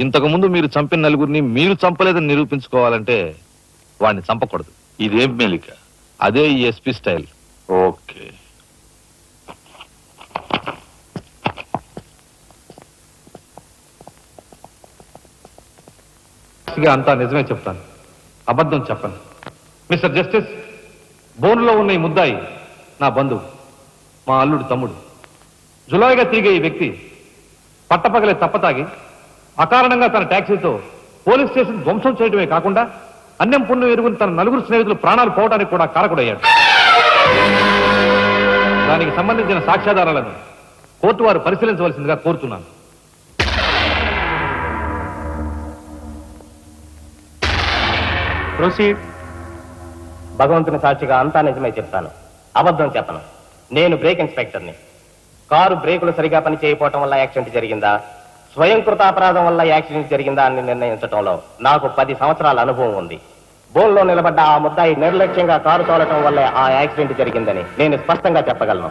ఇంతకు ముందు మీరు చంపిన నలుగురిని మీరు చంపలేదని నిరూపించుకోవాలంటే వాడిని చంపకూడదు. ఇదేం మెలిక? అదే ఈ ఎస్పీ స్టైల్. ఓకే. అంతా నిజమే చెప్తాను, అబద్ధం చెప్పను. మిస్టర్ జస్టిస్, బోన్లో ఉన్న ఈ ముద్దాయి నా బంధువు, మా అల్లుడు తమ్ముడు. జులాయిగా తిరిగే ఈ వ్యక్తి పట్టపగలే తప్పతాగి అకారణంగా తన ట్యాక్సీతో పోలీస్ స్టేషన్ ధ్వంసం చేయడమే కాకుండా అన్యం పుణ్యం ఎరుగుని తన నలుగురు స్నేహితులు ప్రాణాలు పోవడానికి కూడా కారకుడయ్యాడు. దానికి సంబంధించిన సాక్ష్యాధారాలను కోర్టు వారు పరిశీలించవలసిందిగా కోరుతున్నాను. ప్రొసీడ్. భగవంతుని సాక్షిగా అంతా నిజమే చెప్తాను, అబద్ధం చెప్పను. నేను బ్రేక్ ఇన్స్పెక్టర్ని. కారు బ్రేకులు సరిగా పని చేయకపోవటం వల్ల యాక్సిడెంట్ జరిగిందా, స్వయం కృతాపరాధం వల్ల యాక్సిడెంట్ జరిగిందా అని నిర్ణయించడంలో నాకు 10 సంవత్సరాల అనుభవం ఉంది. బోన్లో నిలబడ్డ ఆ ముద్దాయి నిర్లక్ష్యంగా కారు తోలటం వల్లే ఆ యాక్సిడెంట్ జరిగిందని నేను స్పష్టంగా చెప్పగలను.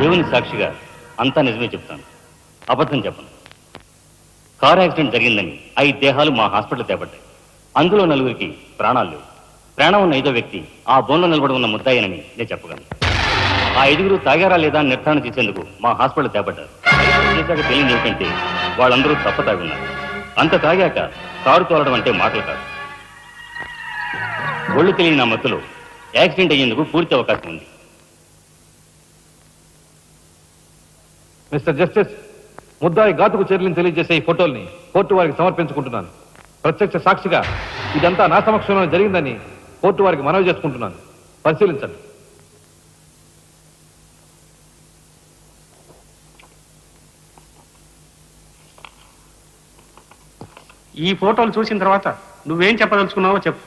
దేవుని సాక్షిగా అంతా నిజమే చెప్తాను, అబద్ధం చెప్పను. కారు యాక్సిడెంట్ జరిగిందని 5 దేహాలు మా హాస్పిటల్ తేపడ్డాయి. అందులో 4గురికి ప్రాణాలు లేవు. ప్రాణం ఉన్న 5వ వ్యక్తి ఆ బోన్లో నిలబడి ఉన్న ముద్దాయనని నేను చెప్పగలను. ఆ 5గురు తాగారా లేదా అని నిర్ధారణ చేసేందుకు మా హాస్పిటల్ తేపడ్డారు. చేశాక తెలియని ఏమిటంటే వాళ్ళందరూ తప్ప తాగున్నారు. అంత తాగాక కారు తోలడం అంటే మాటలు కాదు. ఒళ్ళు తెలియని నా మత్తులో యాక్సిడెంట్ అయ్యేందుకు పూర్తి అవకాశం ఉంది. మిస్టర్ జస్టిస్, ముద్దాయి ఘాతుకు చర్యలను తెలియజేసే ఈ ఫోటోల్ని కోర్టు వారికి సమర్పించుకుంటున్నాను. ప్రత్యక్ష సాక్షిగా ఇదంతా నా సమక్షంలో జరిగిందని కోర్టు వారికి మనవి చేసుకుంటున్నాను. పరిశీలించండి. ఈ ఫోటోలు చూసిన తర్వాత నువ్వేం చెప్పదలుచుకున్నావో చెప్పు.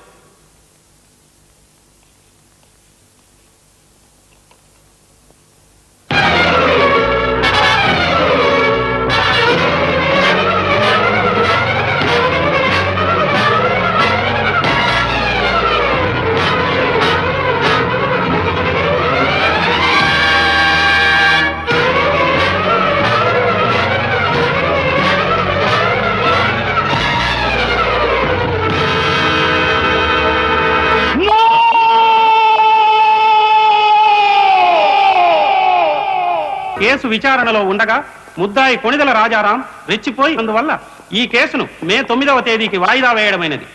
కేసు విచారణలో ఉండగా ముద్దాయి కొణిదెల రాజారాం రెచ్చిపోయి అందువల్ల ఈ కేసును మే 9వ తేదీకి వాయిదా వేయడమైనది.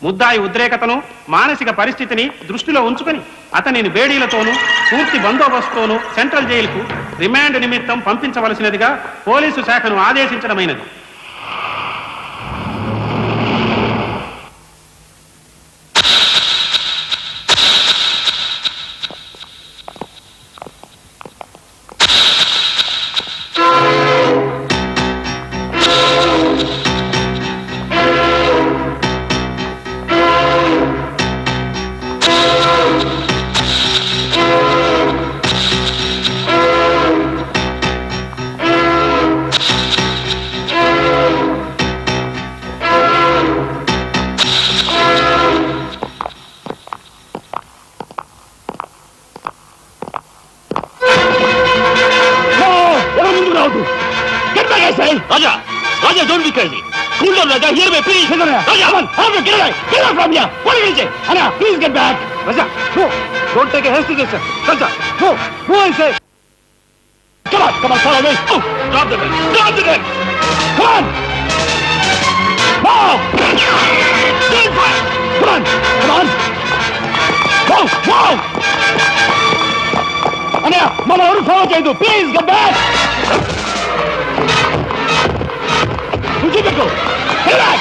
ముద్దాయి ఉద్రేకతను, మానసిక పరిస్థితిని దృష్టిలో ఉంచుకొని అతనిని బేడీలతోనూ పూర్తి బందోబస్తుతోనూ సెంట్రల్ జైలుకు రిమాండ్ నిమిత్తం పంపించవలసినదిగా పోలీసు శాఖను ఆదేశించడమైనది. Raja! Raja, don't be crazy! Cool down, Raja. Here, me, please! Raja, come on! How to get away! Get out from here! What did you say? Anna, please get back! Raja, no! Don't take a hasty decision. Raja, no! No, I say! Come on, follow me! Oh, drop the gun! Drop the gun! Come on! Move! Don't fire! Come on! Come on! Move! Move! Anna, Mama, what follow chedu? Please, get back! Go! Get back!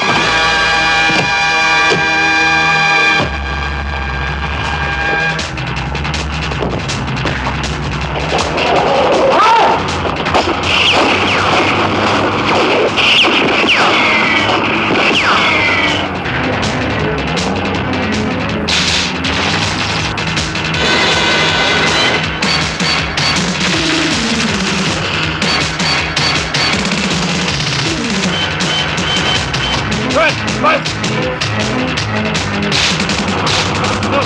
Right! No,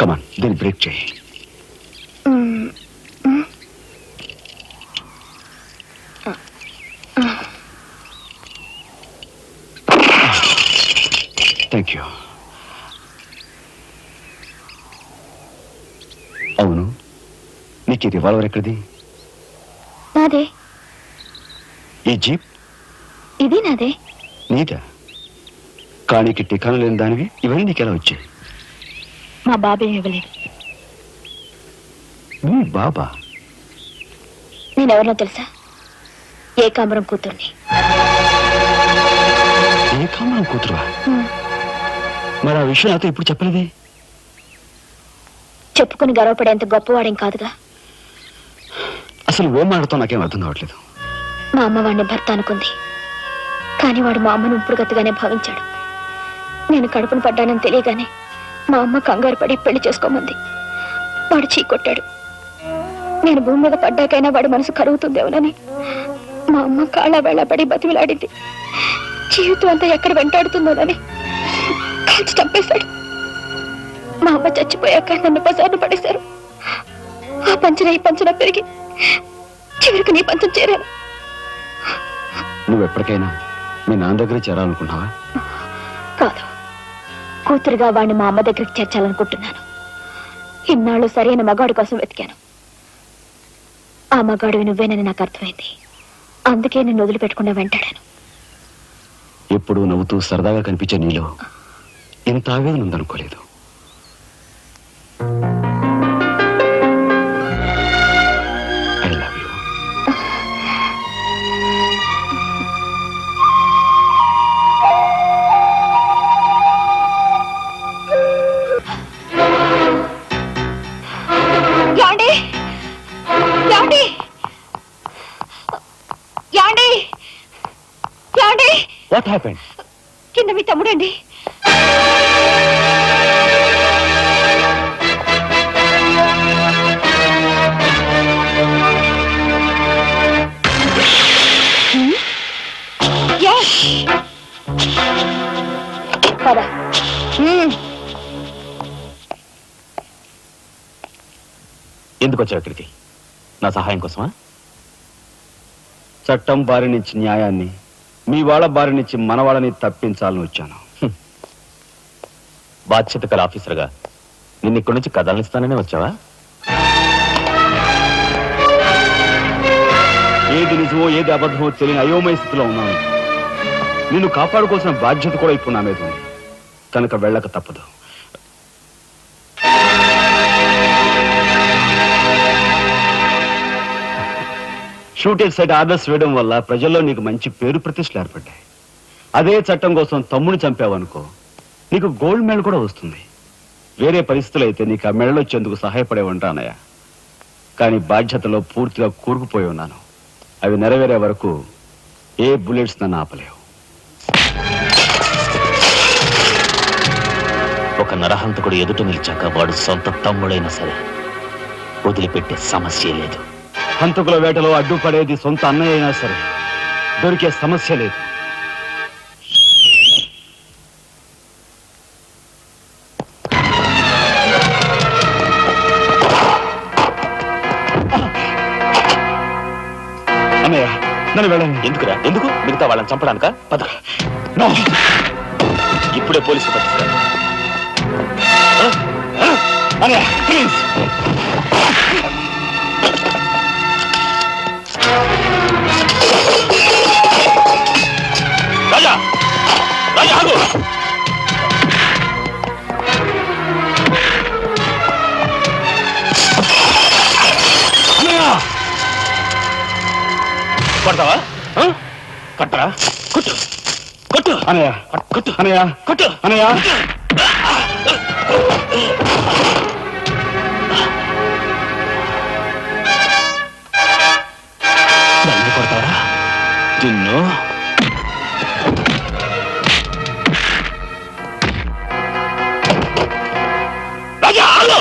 కమాన్, దీన్ని break చేయి. Thank you. అవును, నీకు ఈ revolver ఎక్కడిది? నాదే. ఈ jeep? ఇది నాదే. నీదా? కానీకి టికాను లేని దానివి ఇవన్నీ నీకెలా వచ్చాయి? మా బాబే ఇవ్వలేదు. మీ బాబా? నేనెవరినో తెలుసా? ఏకాంబరం కూతుర్ని. ఏకాంబరం కూతురువా? మరి ఆ విషయం నాతో ఇప్పుడు చెప్పలేదే? చెప్పుకుని గర్వపడేంత గొప్పవాడేం కాదుగా. అసలు ఏం మాట్లాడుతావు నాకేం అర్థం కావట్లేదు. మా అమ్మ వాడిని భర్త అనుకుంది, కానీ వాడు మా అమ్మను ఇప్పుడు గతిగానే భావించాడు. నేను కడుపును పడ్డానని తెలియగానే మా అమ్మ కంగారు పడి పెళ్లి చేసుకోమంది. వాడు చీకొట్టాడు. నేను భూమి మీద పడ్డాకైనా వాడి మనసు కరుగుతుందేమోనని మా అమ్మ కాళ్ళ వేళపడి బతిమిలాడింది. జీవితం అంతా ఎక్కడ వెంటాడుతుందోనని కాల్చి చంపేశాడు. మా అమ్మ చచ్చిపోయాక నన్ను బజార్ను పడేశారు. ఆ పంచన ఈ పంచన పెరిగి చివరికి నీ పంచం చేరాను. నువ్వు ఎప్పటికైనా మీ నాన్న దగ్గర చేరాలనుకున్నావా? కాదు, కూతురుగా వాడిని మా అమ్మ దగ్గరికి చేర్చాలనుకుంటున్నాను. ఇన్నాళ్ళు సరైన మగాడు కోసం వెతికాను. ఆ మగాడివి నువ్వేనని నాకు అర్థమైంది. అందుకే నిన్ను వదిలిపెట్టకుండా వెంటాడాను. ఎప్పుడు నవ్వుతూ సరదాగా కనిపించే నీలో ఇంత ఆవేదన ఉందనుకోలేదు. I love you. యాండి యాండి యాండి యాండి, వాట్ హ్యాపెండ్? కింద మీ తమ్ముడండి. పద. ఎందుకు వచ్చావు ఇక్కడికి? నా సహాయం కోసమా? చట్టం బారి నుంచి న్యాయాన్ని, మీ వాళ్ళ బారి నుంచి మన వాళ్ళని తప్పించాలని వచ్చాను. బాధ్యత గల ఆఫీసర్గా నిన్ను ఇక్కడి నుంచి కదలనిస్తాననే వచ్చావా? ఏది నిజమో ఏది అబద్ధమో తెలియని అయోమయ స్థితిలో ఉన్నాను. నిన్ను కాపాడుకోవాల్సిన బాధ్యత కూడా ఇప్పుడు నా మీద ఉంది. కనుక వెళ్ళక తప్పదు. షూటెడ్ సైడ్ ఆర్డర్స్ వేయడం వల్ల ప్రజల్లో నీకు మంచి పేరు ప్రతిష్టలు ఏర్పడ్డాయి. అదే చట్టం కోసం తమ్ముని చంపావనుకో, నీకు గోల్డ్ మెడల్ కూడా వస్తుంది. వేరే పరిస్థితులు అయితే నీకు ఆ మెడల్ వచ్చేందుకు సహాయపడే ఉంటానయ్యా. కానీ బాధ్యతలో పూర్తిగా కూరుకుపోయి ఉన్నాను. అవి నెరవేరే వరకు ఏ బుల్లెట్స్ నన్ను ఆపలేవు. ఒక నరహంతకుడు ఎదుట నిలిచాక వాడు సొంత తమ్ముడైనా సరే వదిలిపెట్టే సమస్య లేదు. హంతకుల వేటలో అడ్డుపడేది సొంత అన్నయ్య అయినా సరే దొరికే సమస్య లేదు. అన్నయ్య నన్ను వెళ్ళండి. ఎందుకురా? ఎందుకు? మిగతా వాళ్ళని చంపడానిక? పద. ఇప్పుడే పోలీసులు పట్టిస్తారు. అన్నయ్య ప్లీజ్. రాజా, రాజా ఆగు. కొడతావా? కట్టరా? కొట్టు, కొట్టు అన్నయ్య, కొట్టు, అన్నయ్య, కొట్టు అన్నయ్య. నన్ను కొడతావా? నిన్ను రాజా ఆగు.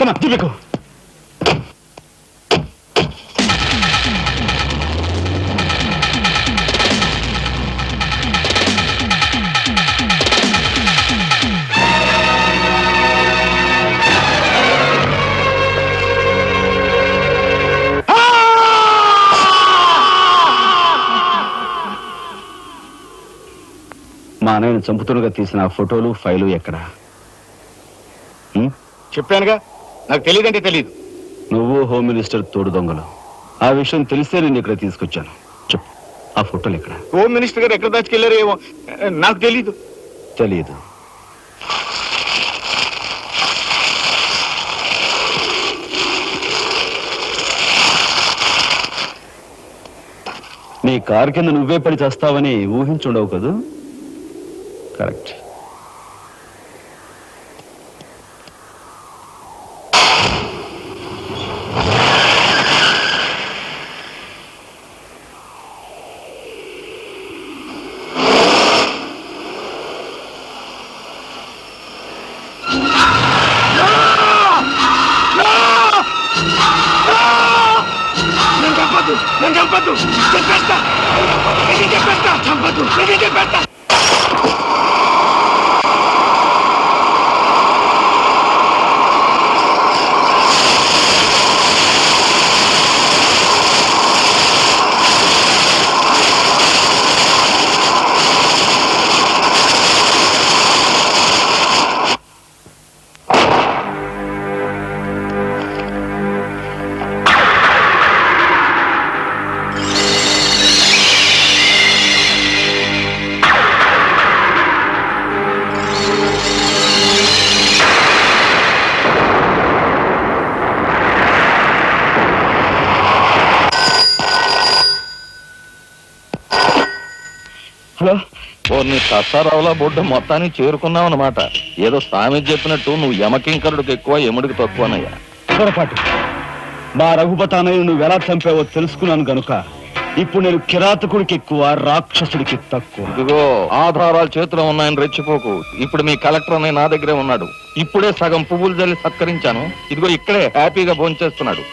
Come on, దిబ్బకు. మా అన్నయ్యను చంపుతున్నగా తీసిన ఆ ఫోటోలు ఫైలు ఎక్కడ? చెప్పానుగా, నాకు తెలియదంటే తెలియదు. నువ్వు హోమ్ మినిస్టర్ తోడు దొంగలు. ఆ విషయం తెలిస్తే నేను ఇక్కడ తీసుకొచ్చాను. చెప్పు, ఆ ఫోటోలు ఎక్కడ? హోమ్ మినిస్టర్ గారు ఎక్కడ దాచుకెళ్లారో ఏమో నాకు తెలీదు. తెలియదు. నీ కారు కింద నువ్వే పడి చేస్తావని ఊహించుండవు కదూ? కరెక్ట్. నీ ససారావుల బొడ్డు మొత్తానికి చేరుకున్నావు అన్నమాట. ఏదో స్వామి చెప్పినట్టు నువ్వు యమకింకరుడికి ఎక్కువ యముడికి తక్కువనయ్యా. పొరపాటు. మా రఘుపతానయ్య నువ్వు ఎలా చంపావో తెలుసుకున్నాను గనుక ఇప్పుడు నేను కిరాతకుడికి ఎక్కువ, రాక్షసుడికి తక్కువ. ఇదిగో ఆధారాలు చేతిలో ఉన్నాయని రెచ్చిపోకు. ఇప్పుడు మీ కలెక్టర్ అనే నా దగ్గరే ఉన్నాడు. ఇప్పుడే సగం పువ్వులు జల్లి సత్కరించాను. ఇదిగో ఇక్కడే హ్యాపీగా భోంచేస్తున్నాడు.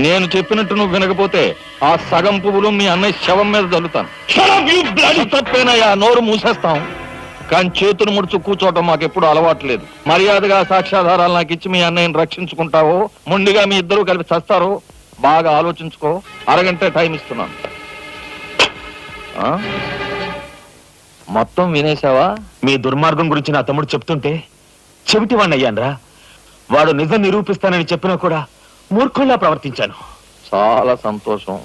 నేను చెప్పినట్టు నువ్వు వినకపోతే ఆ సగం పువ్వులు మీ అన్నయ్య శవం మీద జల్లుతాను. తప్పేనయ్యా, నోరు మూసేస్తాం. కానీ చేతులు ముడుచు కూర్చోవటం మాకెప్పుడు అలవాట్లేదు. మర్యాదగా సాక్ష్యాధారాలు నాకు ఇచ్చి మీ అన్నయ్యని రక్షించుకుంటావో ముందుగా మీ ఇద్దరు కలిపి చస్తారో బాగా ఆలోచించుకో. అరగంట టైం ఇస్తున్నాను. మొత్తం వినేశావా? మీ దుర్మార్గం గురించి నా తమ్ముడు చెప్తుంటే చెవిటి వాణ్ణి అయ్యాన్రా. వాడు నిజం నిరూపిస్తానని చెప్పినా కూడా మూర్ఖుల్లా ప్రవర్తించాను. చాలా సంతోషం.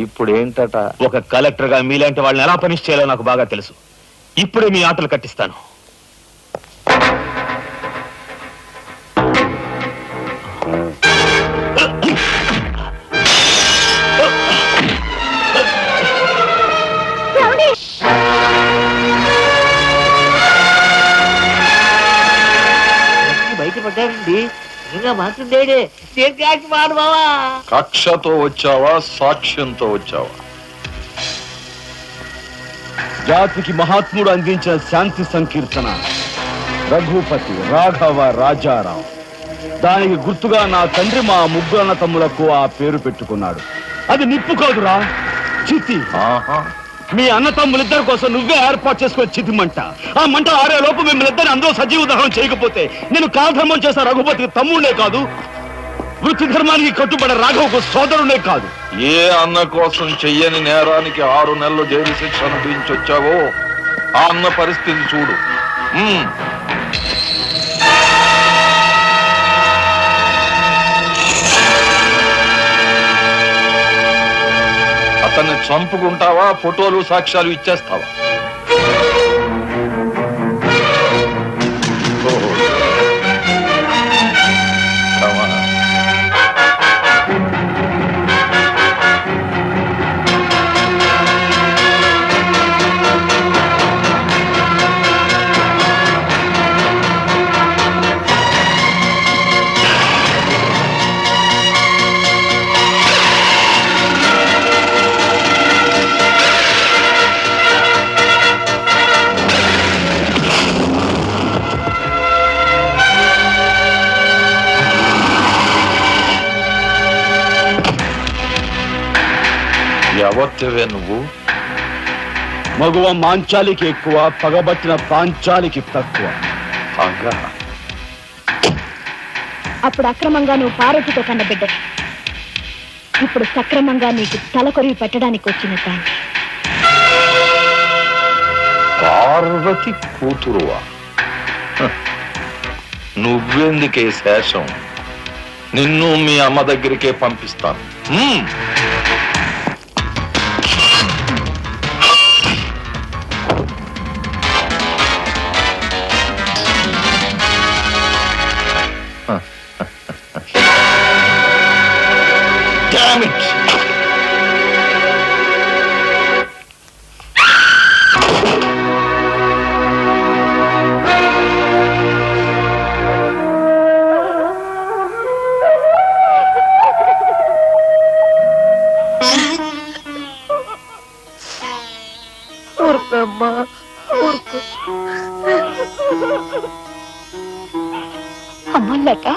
ఇప్పుడేంటట? ఒక కలెక్టర్ గా మీలాంటి వాళ్ళని ఎలా పనిష్ చేయాలో నాకు బాగా తెలుసు. ఇప్పుడే మీ ఆటలు కట్టిస్తాను. బయటపడ్డాడండి. ఇంకా మాత్రం కక్షతో వచ్చావా, సాక్ష్యంతో వచ్చావా? జాతికి మహాత్ముడు అందించిన శాంతి సంకీర్తన రఘుపతి రాఘవ రాజారాం. దానికి గుర్తుగా నా తండ్రి మా ముగ్గురు అన్న తమ్ములకు ఆ పేరు పెట్టుకున్నాడు. అది నిప్పు కాదురా, చితి. మీ అన్న తమ్ములిద్దరి కోసం నువ్వే ఏర్పాటు చేసుకుని చితిమంట. ఆ మంట ఆరే లోపు మిమ్మల్ని ఇద్దరిని అందరూ సజీవ దహనం చేయకపోతే నేను కాలధర్మం చేసిన రఘుపతికి తమ్ముడే కాదు, వృత్తి ధర్మానికి కట్టుబడే రాఘవకు సోదరుడే కాదు. ఏ అన్న కోసం చెయ్యని నేరానికి 6 నెలలు జైలు శిక్ష అనుభవించొచ్చావో ఆ అన్న పరిస్థితి చూడు. అతన్ని చంపుకుంటావా, ఫోటోలు సాక్ష్యాలు ఇచ్చేస్తావా? ఎవరివే నువ్వు? మగువ మాంచాలికి ఎక్కువ, పగబట్టిన పాంచాలికి తక్కువ. అప్పుడు అక్రమంగా నువ్వు పార్వతితో కన్నబిడ్డ, ఇప్పుడు సక్రమంగా నీకు తలకొరివి పెట్టడానికి వచ్చిన దాన్ని. పార్వతి కూతురువా? నువ్వెందుకే శేషం? నిన్ను మీ అమ్మ దగ్గరికే పంపిస్తాను. Damn it! ఊరుకోమ్మా, ఊరుకో. అమ్మ లత,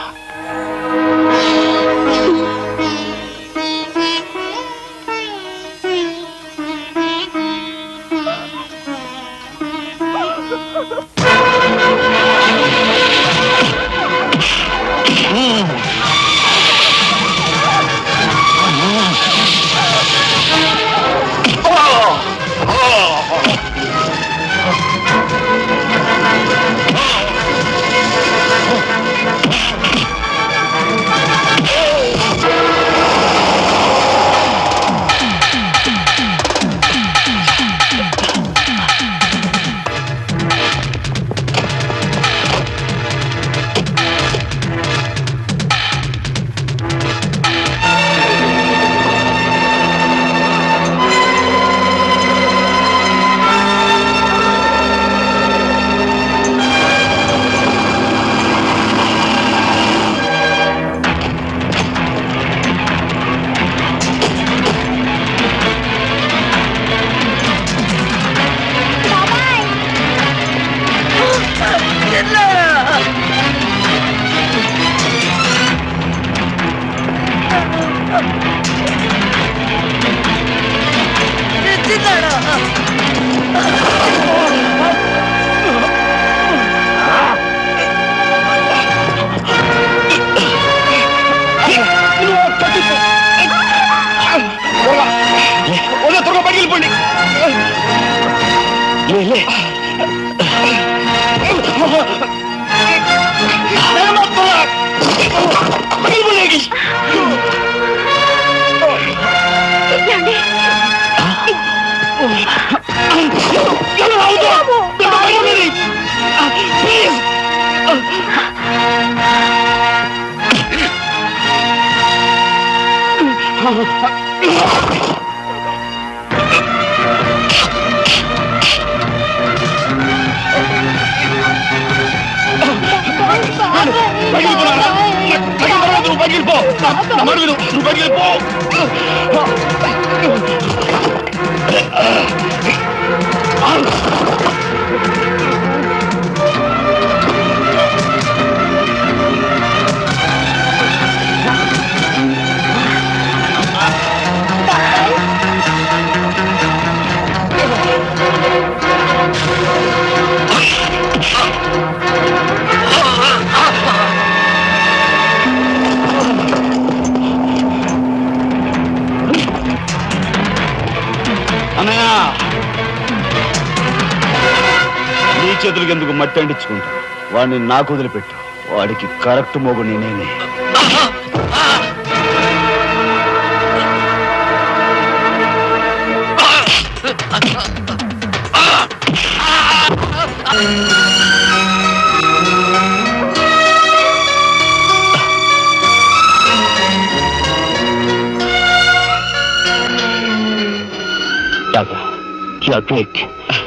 చేతులకి ఎందుకు మట్టి అంటించుకుంటా వాడిని నాకు వదిలిపెట్టు వాడికి కరెక్ట్ మోగుని నేనే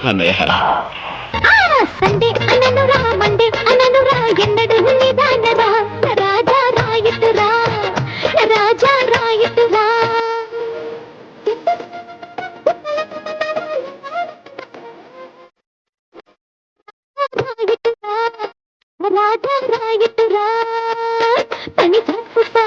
అన్నయ్య సండే అననురా మండే అననురా ఎన్నడు నిదానరా రాజా రాయతురా రాజా రాయతురా రాజా రాయతురా పని తప్పుతా